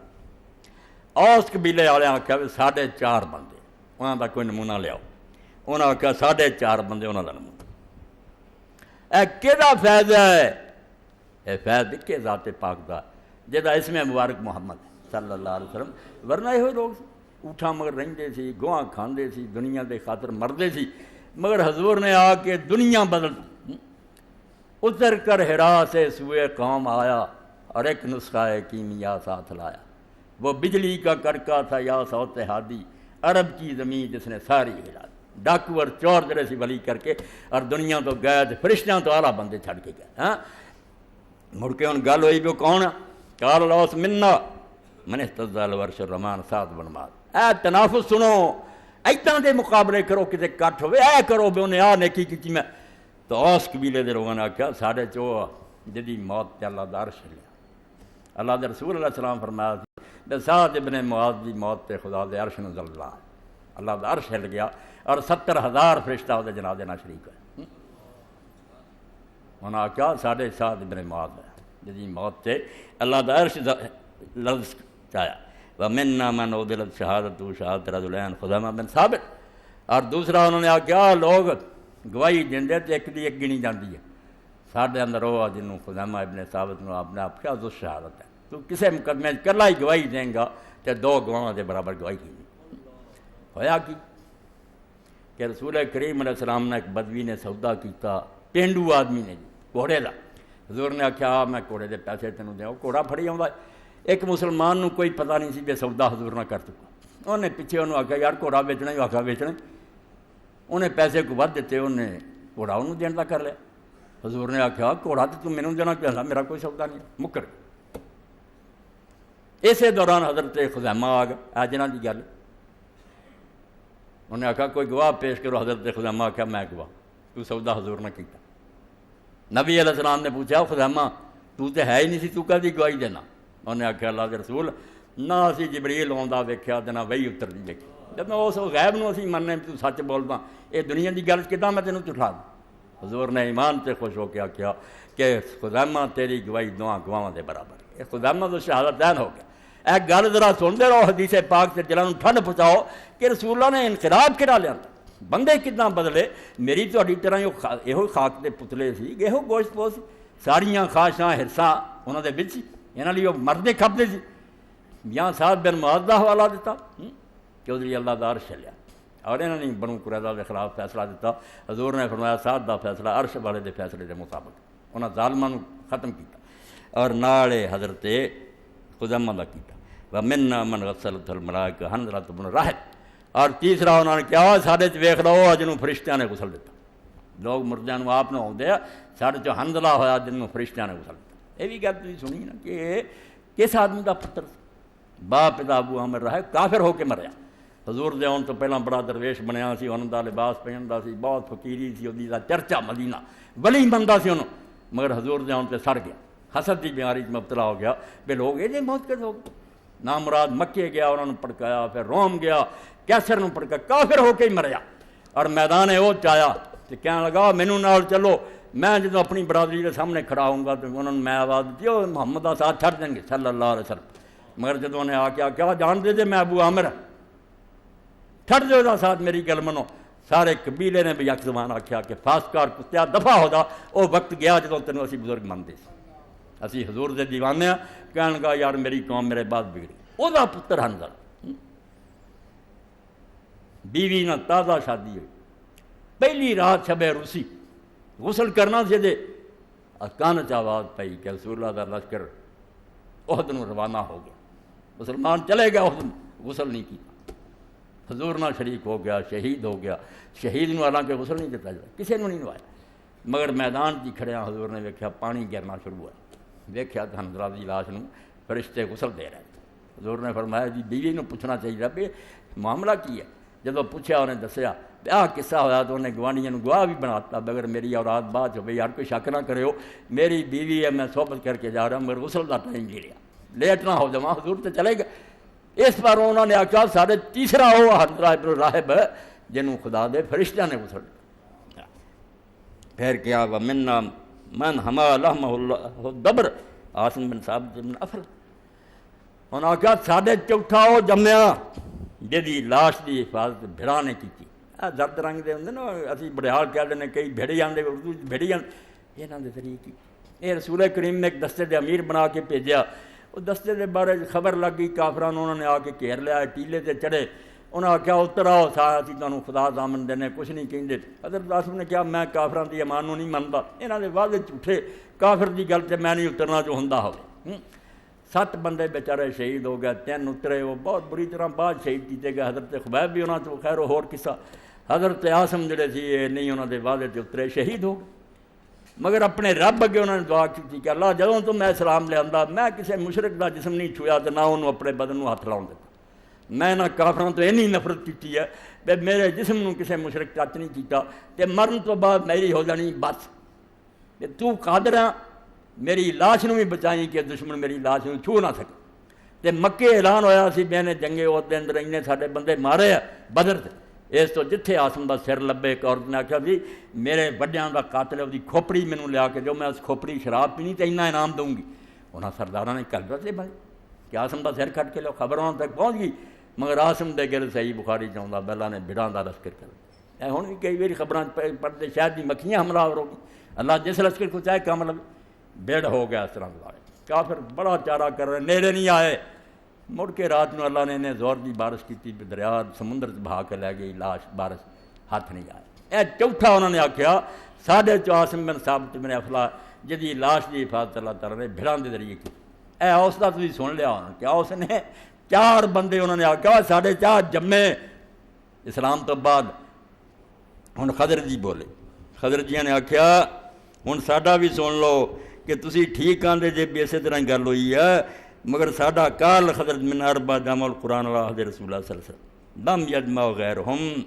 اوس قبیلے والے آخیا بھی 4.5 بندے، انہاں دا کوئی نمونہ لیاؤ، انہاں آخیا 4.5 بندے انہاں دا نمونہ۔ اے کہڑا فیض ہے؟ اے فیض کہ ذات پاک دا جہدا اسم مبارک محمد صلی اللہ علیہ وسلم، ورنہ یہ لوگ اٹھا مگر رہندے سی، گواں کھاندے سی، دنیا دے خاطر مردے سی، مگر حضور نے آ کے دنیا بدل، اتر کر ہرا سے سوئے قوم آیا اور ایک نسخہ کیمیا ساتھ لایا، وہ بجلی کا کڑکا تھا یا صوت ہادی، عرب کی زمین جس نے ساری ہلا دی، ڈاکو اور چور جڑے سی ولی کر کے اور دنیا تو گئے تے فرشتیاں تو اعلیٰ بندے چھڑ کے گئے۔ ہاں مڑ کے ان گل ہوئی بھی کون؟ قال الاوس منا من اهتز الورش الرحمان سعد بن معاذ۔ اے تنافس سنو، ایتاں دے مقابلے کرو، کتے کٹ ہوئے اے کرو بھی انہیں آ نیکی کی میں، تو اوس قبیلے دے لوگوں نے آخیا ساڈے چو جدی موت تے اللہ دا عرش ہلیا، اللہ دے رسول علیہ السلام فرمایا کہ سعد ابن معاذ دی موت تے خدا دے عرش نو زلزلہ، اللہ دا عرش ہل گیا اور 70,000 فرشتہ وہ جنازے نال شریک ہوئے۔ انہاں آخیا ساڈے سعد ابن معاذ ہے جدی موت تے اللہ دا عرش لفظ چایا، ومنا من عدلت شہادت شہادت رجلین خزیمہ بن ثابت، اور دوسرا انہوں نے آخیا لوگ گواہی دیندے تے ایک دی ایک گنی جاندی ہے، ساڈے اندر وہ جنوں خزیمہ ابن ثابت نو آپ نے آپ کیا ذو شہادت ہے، تو کسے مقدمے کلا ہی گواہی دیں گا تے 2 گواہاں دے برابر گواہی کی ہویا کی کہ رسول کریم علیہ السلام نے ایک بدوی نے سودا کیتا، پینڈو آدمی نے گھوڑے دا، حضور نے آخیا میں گھوڑے دے پیسے تینوں دیاں، گھوڑا پھڑی آਉਂدا ہے، ایک مسلمان نو کوئی پتہ نہیں سی بے سودا حضور نہ کر چکا، انہیں پیچھے انہوں آخیا یار گھوڑا بیچنا ہی، آخیا بیچنا، انہیں پیسے کو ود دیتے، انہیں گھوڑا انہوں دین دا کر لیا، حضور نے آخیا گھوڑا تو تم مینوں دینا کیا، میرا کوئی سودا نہیں، مکر۔ اسی دوران حضرت خزیمہ آ گئے، آ جنہاں دی گل، انہیں آخیا کوئی گواہ پیش کرو، حضرت خزیمہ آخیا میں گواہ، تو سودا حضور نہ کیتا۔ نبی علیہ السلام نے پوچھا خزیمہ تو تے ہے ہی نہیں سی، تو کدی گواہی دینا؟ انہیں آخیا اللہ کے رسول نہ اسی جبریل آਉਂਦਾ ویکھیا تے نہ وحی اترਦੀ ویکھی، جب اس غیب نو اسی مننے تو سچ بولدا، یہ دنیا دی گل کداں میں تینوں جھٹلا دوں؟ حضور نے ایمان تے خوش ہو کے آخیا کہ خزیمہ تیری گواہی 2 گواہاں دے برابر، یہ خزیمہ تو شہادت دین ہو گیا۔ اے گل ذرا سنتے رہو حدیث پاک سے دلاں نوں ٹھنڈ پہنچاؤ کہ رسول اللہ نے انقلاب کہڑا لیا، بندے کتنا بدلے، میری تہاڈی طرح یہو خاک دے پتلے سی، یہو گوشت پوش، ساریاں خواہشاں ہرساں انہاں دے وچ، انہاں لیے مردے کھپدے سی۔ یہاں سعد بن معاذ دا حوالہ دیتا کہ اس لیے اللہ دا عرش ہلیا، اور انہوں نے بنو قریظہ کے خلاف فیصلہ دیتا، حضور نے فرمایا سعد دا فیصلہ عرش والے دے فیصلے دے مطابق، انہاں ظالماں نوں ختم کیتا، اور نال حضرت خزیمہ دا کیتا، ومنا من غسلت الملائکہ حنظلۃ بن راحل، اور تیسرا انہوں نے کیا ساڈے چ ویکھ لو جنوں فرشتیاں نے غسل دیتا، لوگ مردیاں نوں آپ نہ آؤندے آ، ساڈے چ حنظلہ ہویا جنوں فرشتیاں نے غسل دیتا۔ یہ بھی گل تسی سنی نا کہ کس آدمی دا پتر باپ دا ابو عامر رہا کافر ہو کے مریا، حضور دے آن تو پہلاں بڑا درویش بنیا سی، انہوں دا لباس پہندا سی، بہت فقیری سی، ਉਹਦੀ دا چرچا مدینہ ولی بندہ سی انہوں، مگر حضور دے آن تے سڑ گیا، حسد دی بیماری مبتلا ہو گیا، بے لوگ یہ موت کیسے ہو گئے، نامراد مکے گیا انہوں نے پڑکایا، پھر روم گیا کیسر نوں پڑکا، کافر ہو کے ہی مریا، اور میدان اوج آیا تو کہنے لگا مینوں نال چلو، میں جدوں اپنی برادری کے سامنے کھڑا ہوں گا تو انہوں نے میں آواز دی محمد دا ساتھ چھڑ دیں گے صلی اللہ علیہ وسلم، مگر جدوں انہیں آ کے کیا جان دے میں ابو عامر چھڑ دے دا ساتھ میری گل منو، سارے قبیلے نے بھی یک زبان آخیا کہ فاسکار کتیا دفع ہو دا، وہ وقت گیا جدوں تینوں اسی بزرگ منتے سی، اسی حضور دے دیوانے ہاں. کہن لگا یار میری قوم میرے بعد بگڑی. وہ دا پتر حنظلہ, بیوی نہ تازہ شادی ہوئی, پہلی رات شب روسی, غسل کرنا سی دے کان چ آواز پئی کہ رسول اللہ دا لشکر احد نو روانہ ہو گیا. مسلمان چلے گیا, احد غسل نہیں کیا, حضور نہ شریک ہو گیا, شہید ہو گیا. شہید نو حالانکہ غسل نہیں دیتا جائے, کسی نو نہیں نوایا, مگر میدان کی کھڑیا حضور نے ویکھیا پانی گرنا شروع ہوا. ویکھیا تو حنظلہ دی لاش نو فرشتے غسل دے رہے. حضور نے فرمایا جی بیوی نو پوچھنا چاہیے بھی معاملہ کی ہے. جب پوچھا انہیں دسیا آ قصہ ہوا تو انہیں گوانڈیاں گواہ بھی بناتا بغیر میری اولاد بات ہو یار کوئی شک نہ کرے ہو, میری بیوی ہے, میں صحبت کر کے جا رہا ہوں, مگر غسل کا ٹائم گریا, لیٹ نہ ہو جاواں, حضور تو چلے گا. اس پر انہوں نے آخیا سارے تیسرا وہ حنظلہ ابن راہب جنہوں خدا دے فرشتہ نے غسل. پھر کیا ومنا من حما لحمہ اللہ دبر عاصم بن ثابت بن افل. انہوں نے آخیا ساڑھے چوتھا وہ جمیا جی لاش کی حفاظت بھڑا نے کی. زرد رنگ دے ہوں نا, اسی بڑیال کہہ دینے کئی بھیڑی آتے, اردو بھیڑی آتے, یہاں کے ذریعے کی. یہ رسول کریم نے ایک دستے دے امیر بنا کے بھیجا. وہ دستے دے بارے خبر لگ گئی کافران, انہوں نے آ کے گھیر لیا, ٹیلے تے چڑھے. انہوں نے آخیا اتر آؤ سا اسی تمہیں خدا ضامن دینے, کچھ نہیں کہیں. حضرت عاصم نے کہا میں کافران دی امان نہیں منتا, یہاں دے واضح جھوٹے کافر دی گل تے میں نہیں اترنا جو ہوندا ہوے. 7 بندے بیچارے شہید ہو گئے, 3 اترے, وہ بہت بری طرح بعد شہید کیتے گئے. حضرت خبیب بھی انہوں نے خیر ہور قصہ. حضرت عاصم جڑے سی یہ نہیں انہوں نے واضح تے اترے, شہید ہو گئے. مگر اپنے رب اگے انہوں نے دعا کی کہ اللہ جدوں تو میں اسلام لے آندا میں کسی مشرک دا جسم نہیں چھویا تے نہ انہوں اپنے بدن نو ہاتھ لاؤن دیتا. میں نہ کافراں تو اینی نفرت کی ہے کہ میرے جسم نو کسی مشرک ٹچ نہیں کیتا تے مرن تو بعد میری ہو جانی بس. کہ تو قادر ہے میری لاش نو بھی بچائیں کہ دشمن میری لاش نو چھو نہ سکے. تے مکے اعلان ہویا سی میں نے جنگے عہد دے اندر انہیں سارے بندے مارے ہیں بدر تے. اس تو جتھے عاصم دا سر لبے ایک عورت نے آخیا بھی میرے وڈیاں دا قاتل ہے, وہ کھوپڑی مینوں لیا کے جو میں اس کھوپڑی شراب پینی تے اتنا انعام دوں گی. انہاں سرداراں نے کل رسے بنے کہ عاصم دا سر کٹ کے لو, خبر انہوں تک پہنچ گئی. مگر عاصم دے گرد صحیح بخاری چاہتا بیلا نے بھڑاں دا لشکر کر. ہن بھی کئی باری خبراں پڑھتے شاید دی مکھیاں حملہ ہو گئی. اللہ جس لشکر کو چاہے کام لگے بھیڑ ہو گیا. اس طرح گزارے کافر بڑا چارہ کر رہے, نیڑے نہیں آئے. مڑ کے رات نو اللہ نے انہیں زور دی بارش کی, دریا سمندر بہا کے لے گئی لاش, بارش ہاتھ نہیں آئے. اے چوتھا انہوں نے آخیا ساڑھے عاصم بن ثابت بن افلا جدی لاش کی حفاظت اللہ تعالیٰ نے بھڑاں دے ذریعے کی. اے اس کا تھی سن لیا ہونا کیا اس نے 4 بندے انہوں نے آخیا 4.5 جمے اسلام تو بعد. ہن خضر جی بولے, خضر جی نے آخیا ہن ساڈا بھی سن لو کہ تسی ٹھیک آندے جے بھی اسی طرح گل ہوئی ہے, مگر ساڈا کال خضر من اربع جمع القرآن واحد رسول اللہ صلی اللہ علیہ وسلم لم یجمع غیرہم.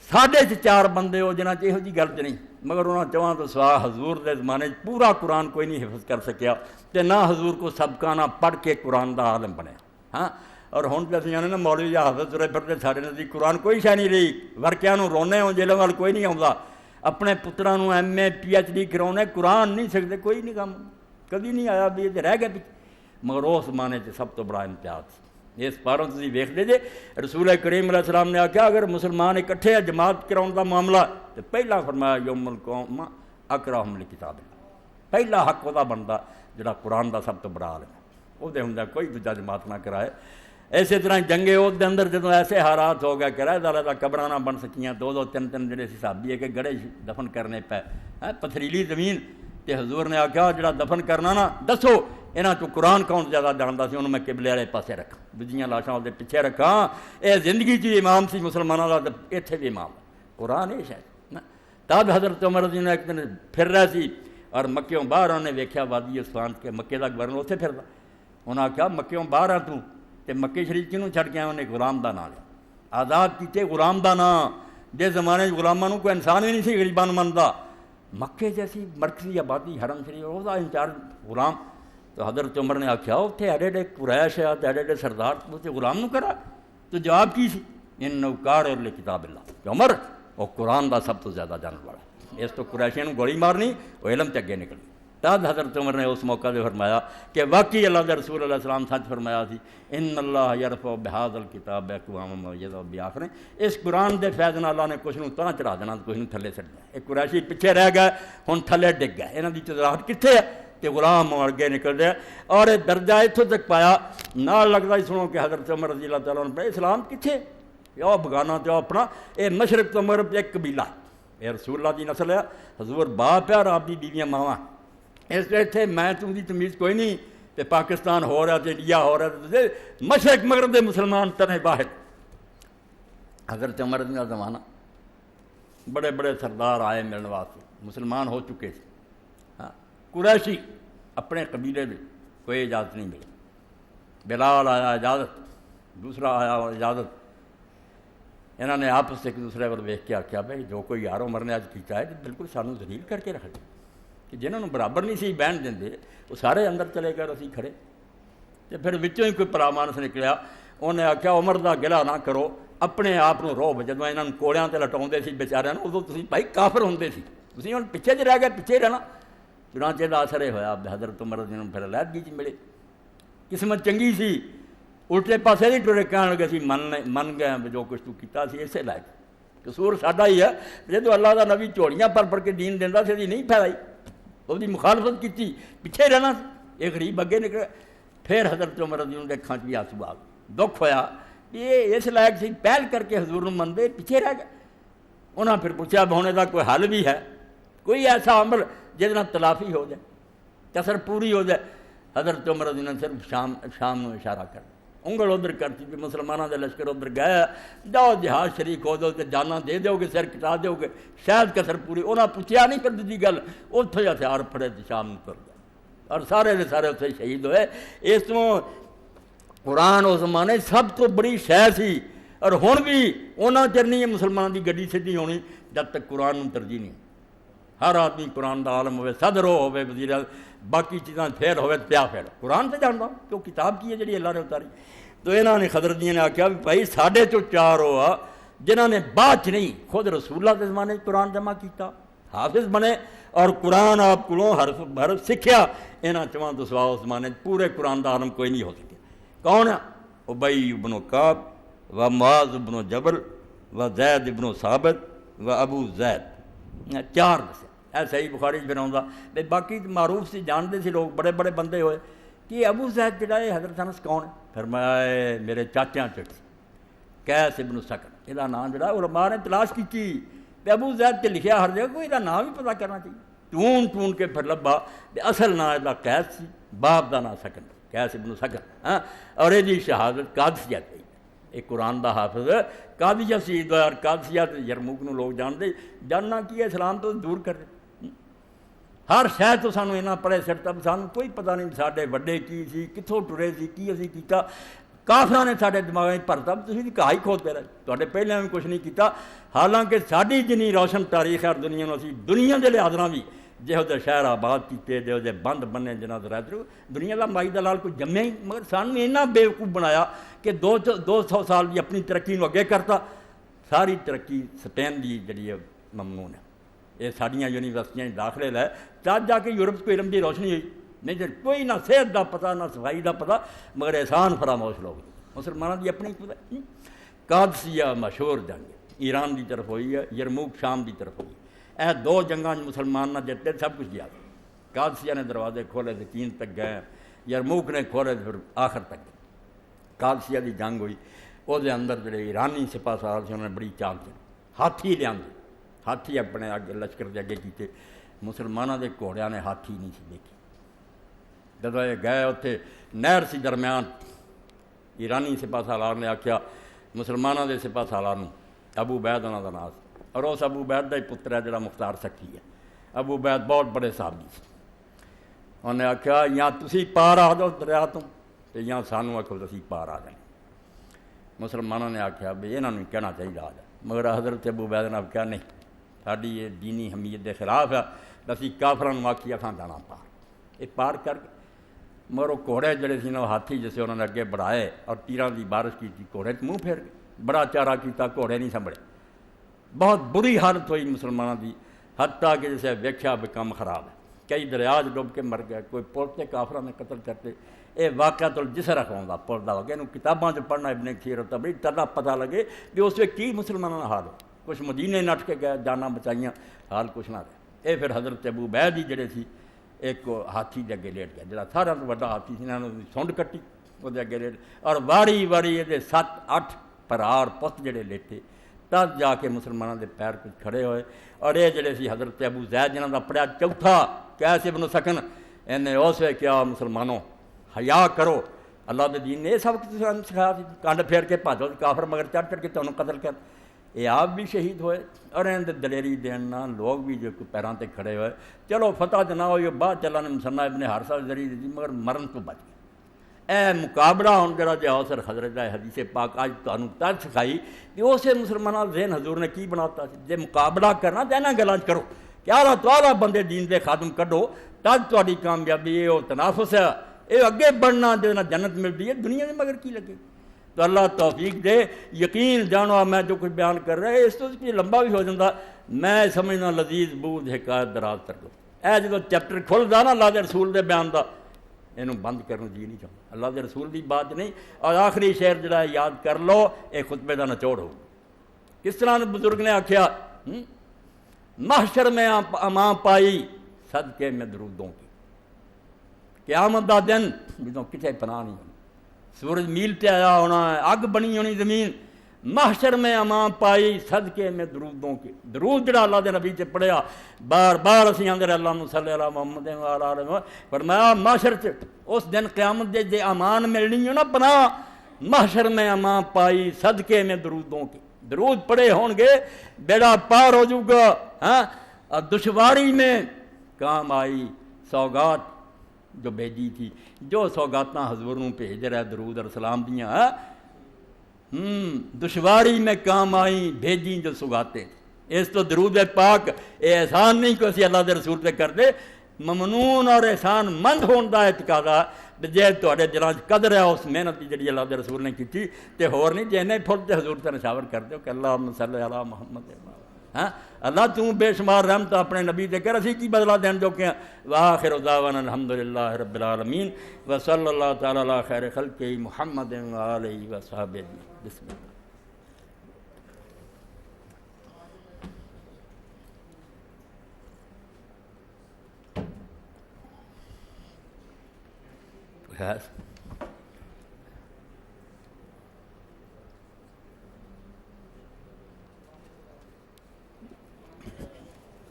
4.5 بندے ہو جنہاں چ یہو جی گل نہیں, مگر انہاں چواں تو سوا حضور دے زمانے پورا قرآن کوئی نہیں حفظ کر سکیا تے نہ حضور کو سبقانہ پڑھ کے قرآن دا عالم بنیا. ہاں اور ہن تے جانے نا مولوی یا حافظ ترے پھرتے ساڈے نزدیک قرآن کوئی شے نہیں رہی. ورکیاں نو رونے ہو جیلوں وال کوئی نہیں آوندا, اپنے پتراں نو MA PhD کراونے, قرآن نہیں سکتے کوئی نہیں کام کبھی نہیں آیا بھی یہ رہ گئے پیچھے. مگر اس زمانے سے سب تو بڑا امتیاز اس پاروں تھی ویکھ دے جے. رسول کریم علیہ السلام نے آخیا اگر مسلمان اکٹھے جماعت کراؤن دا معاملہ تو پہلا فرمایا یوم القوم اقرأہم لکتاب اللہ, پہلا حق وہ بنتا جڑا قرآن دا سب تو بڑا عالم ہے, وہ ہوں کوئی دوجا جماعت نہ کرائے. اسی طرح جنگے عہد دے اندر جدوں ایسے حالات ہو گئے کہ علیحدہ قبراں نہ بن سکیاں, 2 3 جڑے صحابی ہے کہ گڑے دفن کرنے پے, پتھریلی زمین. تے حضور نے آخیا جڑا دفن کرنا نا دسو یہاں تو قرآن کون زیادہ جانتا سی, انہوں میں قبلے والے پاسے رکھا, دوجیاں لاشاں وہ پیچھے رکھا. یہ زندگی چ امام سی مسلمانوں کا, اتنے بھی امام قرآن یہ شاید. تب حضرت عمر رضی اللہ ایک دن پھر رہے سی اور مکیوں باہر انہیں ویکھیا وادی عثمان کے مکے کا گورنر اتنے پھردا. انہوں نے آخیا مکیوں باہر آ تو مکے شریف کنوں چھڑ کے انہیں غلام دا نام لیا, آزاد کیتے غلام دا نام. جس زمانے غلاماں نوں کوئی انسان بھی نہیں سی غریباں نوں مندا, مکے جیسی مرکزی آبادی حرم شریف وہ انچارج غلام. تو حضرت عمر نے آخیا اتنے ایڈے ایڈے قریش ہے, ایڈے ایڈے سردار تو غلام نو کرا. تو جواب کی سی انہ کار لکتاب اللہ, کہ عمر وہ قرآن دا سب تو زیادہ جاننے والا ہے, اس تو قریشیاں نو گولی مارنی وہ علم تے اگے نکلنی. تب حضرت عمر نے اس موقع دے فرمایا کہ واقعی اللہ دے رسول علیہ السلام سچ فرمایا سی ان اللہ یرفع بہذا الکتاب اقواما ویضع بآخرین. اس قرآن دے فیض نال اللہ نے کچھ نوں تاں چڑھا دینا, کچھ نوں تھلے سٹ دینا. ایک قریشی پیچھے رہ گئے ہن تھلے ڈگ گئے, انہاں دی تجارت کتنے ہے؟ تو غلام اگے نکلتے ہیں، اور یہ درجہ اتوں تک پایا نال لگتا ہی سنو کہ حضرت عمر رضی اللہ تعالیٰ عنہ اسلام کتنے آؤ بگانا تو اپنا، یہ مشرق تو مغرب ایک قبیلہ، یہ رسول اللہ کی نسل ہے، حضور باپ ہے اور آپ کی بیویاں ماواں، اس لیے اتنے میں تم کی تمیز کوئی نہیں کہ پاکستان ہو رہا تو انڈیا ہو رہا تو مشرق مغرب دے مسلمان تنے باہر۔ حضرت عمر کا زمانہ بڑے بڑے سردار آئے ملنے واسطے، مسلمان ہو چکے تھے، ہاں قریشی اپنے قبیلے میں کوئی اجازت نہیں ملی، بلال آیا اجازت، دوسرا آیا اجازت، انہوں نے آپس سے ایک دوسرے پر ویخ کے آخیا بھائی جو کوئی یار عمر نے اج کیتا ہے تو بالکل سانوں ذلیل کر کے رکھ دیا کہ جنہوں نے برابر نہیں سی بہن دیں وہ سارے اندر چلے گئے اسی کھڑے، تو پھر وچوں ہی کوئی پرامانس نکلیا، انہیں آخیا عمر دا گلا نہ کرو، اپنے آپ رو جدو یہاں کوڑیاں تے لٹاؤندے سی بیچاریاں ادو تسی بھائی کافر ہوندے سی، تسی ہن پیچھے رہ گئے، پیچھے رہنا، چنانچہ دا اثر ہویا حضرت عمر جنہوں پھر علیحدگی چ ملے، قسمت چنگی سی، الٹے پاسے نہیں ٹرے، کہنے لگے سی من گئے جو کچھ تو کیتا سی اسے لائق، قصور ساڈا ہی ہے، جدو اللہ دا نبی چوڑیاں پر کے دین دیندا سی نہیں پھیلائی، وہ مخالفت کی پیچھے رہنا سی، ایک غریب اگے نکلے، پھر حضرت عمر رضی اللہ عنہ دے اکھاں چ بھی آنسو آ گئے، دکھ ہویا یہ اس لائق سی پہل کر کے حضور مندے پیچھے رہ گئے، انہاں پھر پوچھا ہونے کا کوئی حل بھی ہے، کوئی ایسا عمل جس نال تلافی ہو جائے، کسر پوری ہو جائے، حضرت عمر رضی اللہ عنہ صرف شام میں اشارہ کر انگل ادھر کرتی کہ مسلمانوں دے لشکر ادھر گئے، جاؤ جہاد شریک ہو دو تو جانا دے دو گے، سر کٹا دو گے، شاید کسر پوری، انہاں پوچھا نہیں، پر دوجی گل اتوں ہی ہتھیار پھڑے تو شام میں تر گئے، اور سارے دے سارے اتنے شہید ہوئے۔ اس تو قرآن اس زمانے سب تو بڑی شے سی، اور ہن بھی انہاں چر نہیں مسلمانوں کی گڈی سیدھی ہونی جب تک قرآن نوں ترجیح نہیں، ہر آدمی قرآن دا عالم ہوئے، صدر ہوئے، وزیر باقی چیزاں پھیل ہوئے پیا پھیل، قرآن سے جانتا ہوں کہ وہ کتاب کی ہے جڑی اللہ نے اتاری۔ تو انہوں نے حضرت نے آخیا بھی بھائی ساڈے چوں چار ہوا جنہوں نے بعد چ نہیں خود رسول اللہ کے زمانے قرآن جمع کیتا، حافظ بنے اور قرآن آپ کو حرف سکھیا، انہاں چواں تو سوا اس زمانے پورے قرآن دا عالم کوئی نہیں ہو سکے۔ کون ہے؟ ابی بن کعب و معاذ بن جبل و زید بن ثابت و ابو زید، چار دسے ایسا ہی بخاری پھر آؤں باقی معروف سی جانتے سی لوگ، بڑے بڑے بندے ہوئے کہ ابو زید جڑا ہے حضرت انس کون ہے؟ فرمایا میرے چاچیاں چٹ قیس ابن سکن، یہ نام جڑا علماء نے تلاش کی ابو زید تے لکھیا ہر جگہ، کوئی نام بھی پتہ کرنا چاہیے، ٹون کے پھر لبا اصل نام یہ قیس سی، باپ کا نام سکن، قیس ابن سکن، ہاں، اور یہ شہادت قادسیت ہے، ایک قرآن دا حافظ قادسیہ شہید ہوا، اور قادسیت یرموک نو لوگ جانتے، جاننا کی ہے اسلام تو دور کر دے، ہر شہر تو سانوں اینا پڑھے سڑتا سانوں کوئی پتہ نہیں ساڈے وڈے کی سی، کتوں ٹرے سی، کی اسی کیتا، کافراں نے ساڈے دماغ میں پرتا تسی کہائی کھوتے رہے، تواڈے پہلے بھی کچھ نہیں کیتا، حالانکہ ساڈی جنی روشن تاریخ ہے دنیا نو، اسی دنیا دے لحاظ نال بھی جہو جے شہر آباد کیتے، جہو جے بند بنے جنہاں دے رہتے دنیا دا مائی دا لال کوئی جمے ہی، مگر سانوں اینا بیوقوف بنایا کہ 200 سال دی اپنی ترقی نو اگے کرتا، ساری ترقی سپین دی جڑی ہے ممنون ہے، یہ ساڑیاں یونیورسٹیاں داخلے لے چاہ جا کے یورپ کو علم کی روشنی ہوئی نہیں، جب کوئی نہ صحت دا پتہ نہ صفائی دا پتہ، مگر احسان فراموش لوگ مسلمانوں کی اپنی قادسیہ مشہور جنگ ایران دی طرف ہوئی ہے، یرموک شام دی طرف ہوئی، اے دو جنگاں مسلمان نہ جتے سب کچھ گیا، قادسیہ نے دروازے کھولے تھے چین تک گئے، یرموک نے کھولے تھے پھر آخر تک گئے، قادسیہ دی جنگ ہوئی، وہ دے اندر جڑے ایرانی سپاہ سالار سے انہوں نے بڑی چال چلی، ہاتھی لیا، ہاتھی اپنے اگے لشکر دے اگے کیتے، مسلمانوں دے گھوڑیاں نے ہاتھی نہیں سی دیکھی، جب یہ گئے اتنے نہر سی درمیان، ایرانی سپاہ سالار نے آخیا مسلمانوں دے سپاہ سالار ابو عبید انہوں کا نام، اور اس ابو عبید کا ہی پتر ہے جڑا مختار سکھی ہے، ابو عبید بہت بڑے صحابی سے، انہوں نے آخیا یا تسی پار آ جاؤ دریا تو یا سانوں آخو تسی پار آ جائیں، مسلمانوں نے آخیا بھی یہاں کہنا چاہیے آ جائے، مگر حضرت ابو عبید نے آخیا نہیں، ساری یہ دینی حمیت کے خلاف ہے، اسی کافران آخی اکھاں جانا پار، یہ پار کر کے مگر وہ گھوڑے جڑے سی نا ہاتھی جسے انہوں نے اگے بڑھائے اور تیران کی بارش کی گھوڑے منہ پھیر گئے، بڑا چارہ کیتا گھوڑے نہیں سنبھڑے، بہت بری حالت ہوئی مسلمانوں کی، حتیٰ کہ جیسے ویکھیا بھی کام خراب ہے، کئی دریا ڈب کے مر گئے، کوئی پڑتے کافران نے قتل کرتے، یہ واقعہ تو جسر رکھاؤں پڑھتا ہو گیا، انہوں کتاباں جو پڑھنا ابن کثیر ہوتا بڑی طرح پتہ لگے کہ اس میں کی مسلمانوں کا حال ہو، کچھ مدینے نٹ کے گئے جانا بچائیاں، حال کچھ نہ رہے، یہ پھر حضرت ابو عبید ہی جڑے سی ایک ہاتھی دے اگے لیٹ گیا جڑا سارا تو بڑا ہاتھی سی، انہاں نے سونڈ کٹی وہ اگے لیٹ، اور واری واری یہ 7-8 بھرا اور پت جڑے لیٹے، تب جا کے مسلمانوں دے پیر کچھ کھڑے ہوئے۔ اور یہ جڑے سی حضرت ابو زید جنہاں دا پڑھیا چوتھا قیس ابن سکن، انہیں اسے کیا مسلمانوں حیا کرو، اللہ دے دین نے یہ سب کچھ سکھایا سی، کنڈ پھیر کے بھاجو کافر مگر چڑھ چڑھ کے تمہیں قتل کر، یہ آپ بھی شہید ہوئے اور ان دلیری دینا لوگ بھی جو پیروں تے کھڑے ہوئے۔ چلو فتح تو نہ ہوئی، بعد چلا نے مسنہ ابن حارثہ ذریعے دی مگر مرن تو بچ گئے۔ اے مقابلہ ہوں جڑا جہا اوسر حضرت حدیث پاک آج تمہیں تج سکھائی کہ اسے مسلمانوں ذہن حضور نے کی بناتا سی، جے مقابلہ کرنا تو انہاں گلاں کرو کہ اللہ تعالیٰ بندے دین دے خادم کڈو، تج تہاڈی کامیابی ہے، وہ تنافس ہے، یہ اگے بڑھنا جس جنت ملتی ہے دنیا میں مگر کی لگے۔ تو اللہ توفیق دے، یقین جانو میں جو کچھ بیان کر رہا ہے اس تو لمبا بھی ہو جاتا، میں سمجھنا لذیذ بود حکایت دراز کر دو، اے جدو چیپٹر کھلدا نا اللہ دے رسول دے بیان دا، اینوں بند کرن جی نہیں چاہتا، اللہ دے رسول دی بات نہیں۔ اور آخری شعر جڑا ہے یاد کر لو، اے خطبے دا نچوڑ ہو، کس طرح بزرگ نے آکھیا، محشر میں اماں پائی صدقے میں درودوں کی، قیامت دا دن جدوں کتے پناہ نہیں ہونی، سورج میل تے آیا ہونا ہے، اگ بنی ہونی زمین، محشر میں اماں پائی صدقے میں درودوں کی، درود جڑا اللہ دے نبی تے پڑھیا بار بار اسی اندر اللہم صلی علی محمد وعلی آلہ محمد، فرمایا محشر چ اس دن قیامت دے امان ملنی ہو نا پناہ، محشر میں اماں پائی صدقے میں درودوں کی، درود پڑھے ہون گے بیڑا پار ہو جوگا، ہاں دشواری میں کام آئی سوگات جو بھیجی تھی، جو سوگاتاں حضور نوں بھیج رہا درود اور سلام دیاں، دشواری میں کام آئیں بھیجیں جو سوگاتیں، اس تو درود پاک اے احسان نہیں کہ اسی اللہ دے رسول پہ کر دے، ممنون اور احسان مند ہون دا اعتقادا جے تہاڈے دلاں قدر ہے اس محنت دی جڑی اللہ دے رسول نے کیتی تے ہور نہیں جے نہیں پھل تے حضور تے نشاور کر دیو کہ اللہم صلی علی محمد، ہاں اللہ تو بے شمار رحمت اپنے نبی دے کر اسی کی بدلہ دین جو کہ وآخر دعوانا الحمدللہ رب العالمین وصلی اللہ تعالی علی خیر خلقہ محمد وآلہ وصحبہ بسم اللہ۔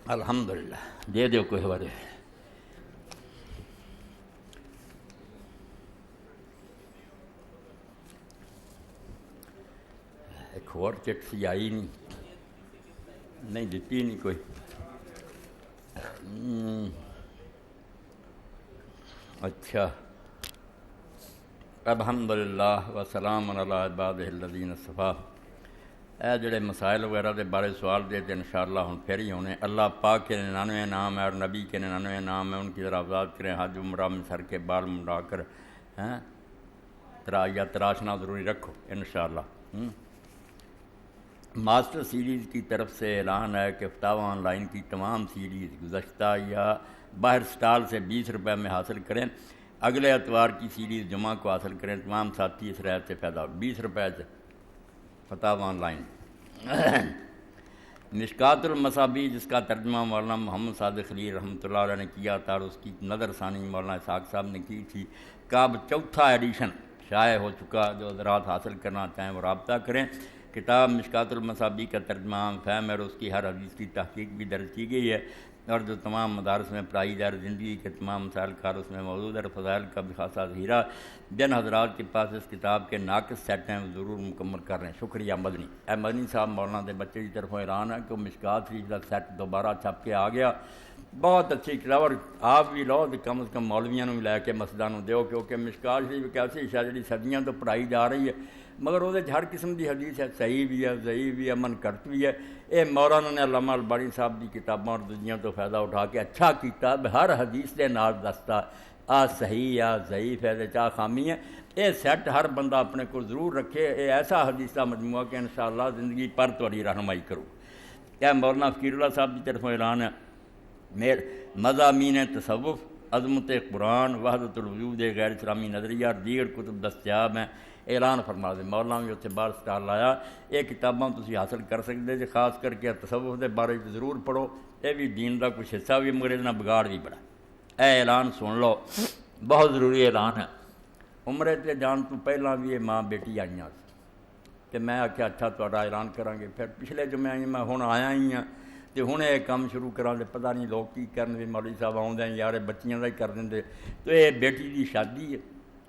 الحمدللہ دے دیو کوئی حوالے۔ ایک اور چٹ سی آئی نہیں دیتی نہیں کوئی، اچھا الحمدللہ وسلام علی عبادہ الذین اصطفیٰ۔ اے جڑے مسائل وغیرہ دے بارے سوال دے تے انشاءاللہ ہن پھر ہی ہونے۔ اللہ پاک کے 99 نام ہے اور نبی کے 99 نام ہے، ان کی ذرا آزاد کریں، حج عمرہ میں سر کے بال منڈا کر یا تراشنا ضروری رکھو انشاءاللہ۔ ماسٹر سیریز کی طرف سے اعلان ہے کہ فتاوی آن لائن کی تمام سیریز گزشتہ یا باہر سٹال سے 20 روپے میں حاصل کریں، اگلے اتوار کی سیریز جمعہ کو حاصل کریں، تمام ساتھی اس رعایت سے فائدہ 20 روپے سے فتاوی آن لائن۔ مشکات المصابیح جس کا ترجمہ مولانا محمد صادق خلیل رحمۃ اللہ علیہ نے کیا تھا اور اس کی نظر ثانی مولانا اسحاق صاحب نے کی تھی، کا اب 4تھا ایڈیشن شائع ہو چکا، جو حضرات حاصل کرنا چاہیں وہ رابطہ کریں۔ کتاب مشکات المصابیح کا ترجمہ فہم ہے اور اس کی ہر حدیث کی تحقیق بھی درج کی گئی ہے، اور جو تمام مدارس میں پڑھائی جا رہی زندگی کے تمام مسائل کار اس میں موجود ہے۔ فضائل کا بھی خاصا ذخیرہ جن حضرات کے پاس اس کتاب کے ناقص سیٹ ہیں وہ ضرور مکمل کر رہے ہیں۔ شکریہ مدنی۔ اے مدنی صاحب مولانا دے بچے کی طرف اعلان ہے کہ مشکات شریف کا سیٹ دوبارہ چھپ کے آ گیا، بہت اچھی کتاب، اور آپ بھی لو تو کم از کم مولویاں بھی لے کے مسجداں دیو، کیونکہ مشکات شریف ایک ایسی شاہ جی صدیاں تو پڑھائی جا رہی ہے، مگر وہ ہر قسم کی حدیث ہے، صحیح بھی ہے، ضعیف بھی ہے، منکرت بھی ہے۔ یہ مولانا نے علامہ البانی صاحب کی کتاباں اور دنیا تو فائدہ اٹھا کے اچھا کیتا، ہر حدیث دے نال دستا آ صحیح آ ضعیف ہے چاہ خامی ہے۔ یہ سیٹ ہر بندہ اپنے کو ضرور رکھے، یہ ایسا حدیث کا مجموعہ کہ انشاءاللہ زندگی پر تھوڑی رہنمائی کرو۔ کیا مولانا فقیر اللہ صاحب کی طرف اعلان ہے، مضامین تصوف، عظمت قرآن، وحدت الوجود، غیر اسلامی نظریہ اور دیگر کتب دستیاب ہیں، اعلان فرما دے۔ مولانا بھی اتنے باہر سٹال لایا، یہ کتاباں تسی حاصل کر سکتے جی، خاص کر کے تصوف دے بارے ضرور پڑھو، یہ بھی دین کا کچھ حصہ بھی مگر یہ بگاڑ بھی بڑا، اے اعلان سن لو، بہت ضروری اعلان ہے۔ عمرے تے جان تو پہلاں بھی یہ ماں بیٹی آئیاں کہ میں آخیا اچھا تہاڈا اعلان کراں گے، پھر پچھلے جمعے آئی میں ہن آیا ہی ہاں تے ہن یہ کام شروع کراں تے پتہ نہیں لوگ کی کرن بھی، مولوی صاحب آؤندے یار بچیاں دا ہی کر دیں۔ تو یہ بیٹی دی شادی ہے،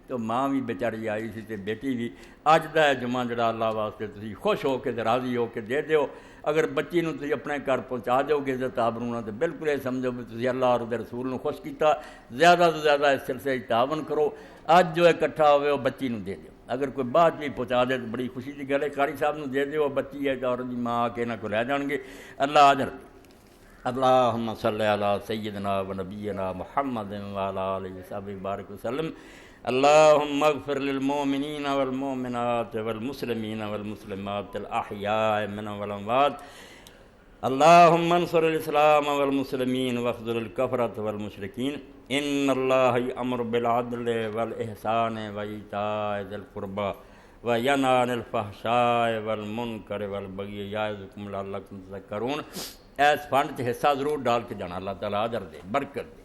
تو ماں بھی بیچاری آئی سی تے بیٹی بھی۔ اج دا ہے جمعہ جڑا اللہ واسطے تسی خوش ہو کے تے راضی ہو کے دے دیو۔ اگر بچی نو تسی اپنے گھر پہنچا دیو گے عزت آبرو نال تے بالکل یہ سمجھو بھی تسی اللہ اور دے رسول نو خوش کیتا۔ زیادہ تو زیادہ اس سلسلے تعاون کرو، اج جو اکٹھا ہوئے وہ بچی نو دے دیو، اگر کوئی بعد بھی پہنچا دے تو بڑی خوشی کی گل ہے، قاری صاحب نو دے دیو، بچی ہے اور دی ماں آ کے انہاں کو لے جان گے، اللہ اجر دے۔ اللہم صلی علی سیدنا و نبینا محمد وعلی آلہ وصحبہ بارک وسلم۔ اللہم اغفر للمؤمنین والمؤمنات والمسلمین والمسلمات الاحیاء منهم والاموات۔ اللہم انصر الاسلام والمسلمین واخذل الکفرۃ والمشرکین۔ ان اللہ یأمر بالعدل والاحسان وایتاء ذی القربی وینہی عن الفحشاء والمنکر والبغی یعظکم لعلکم تذکرون۔ اس فنڈ حصہ ضرور ڈال کے جانا، اللہ تعالیٰ اجر دے، برکت دے۔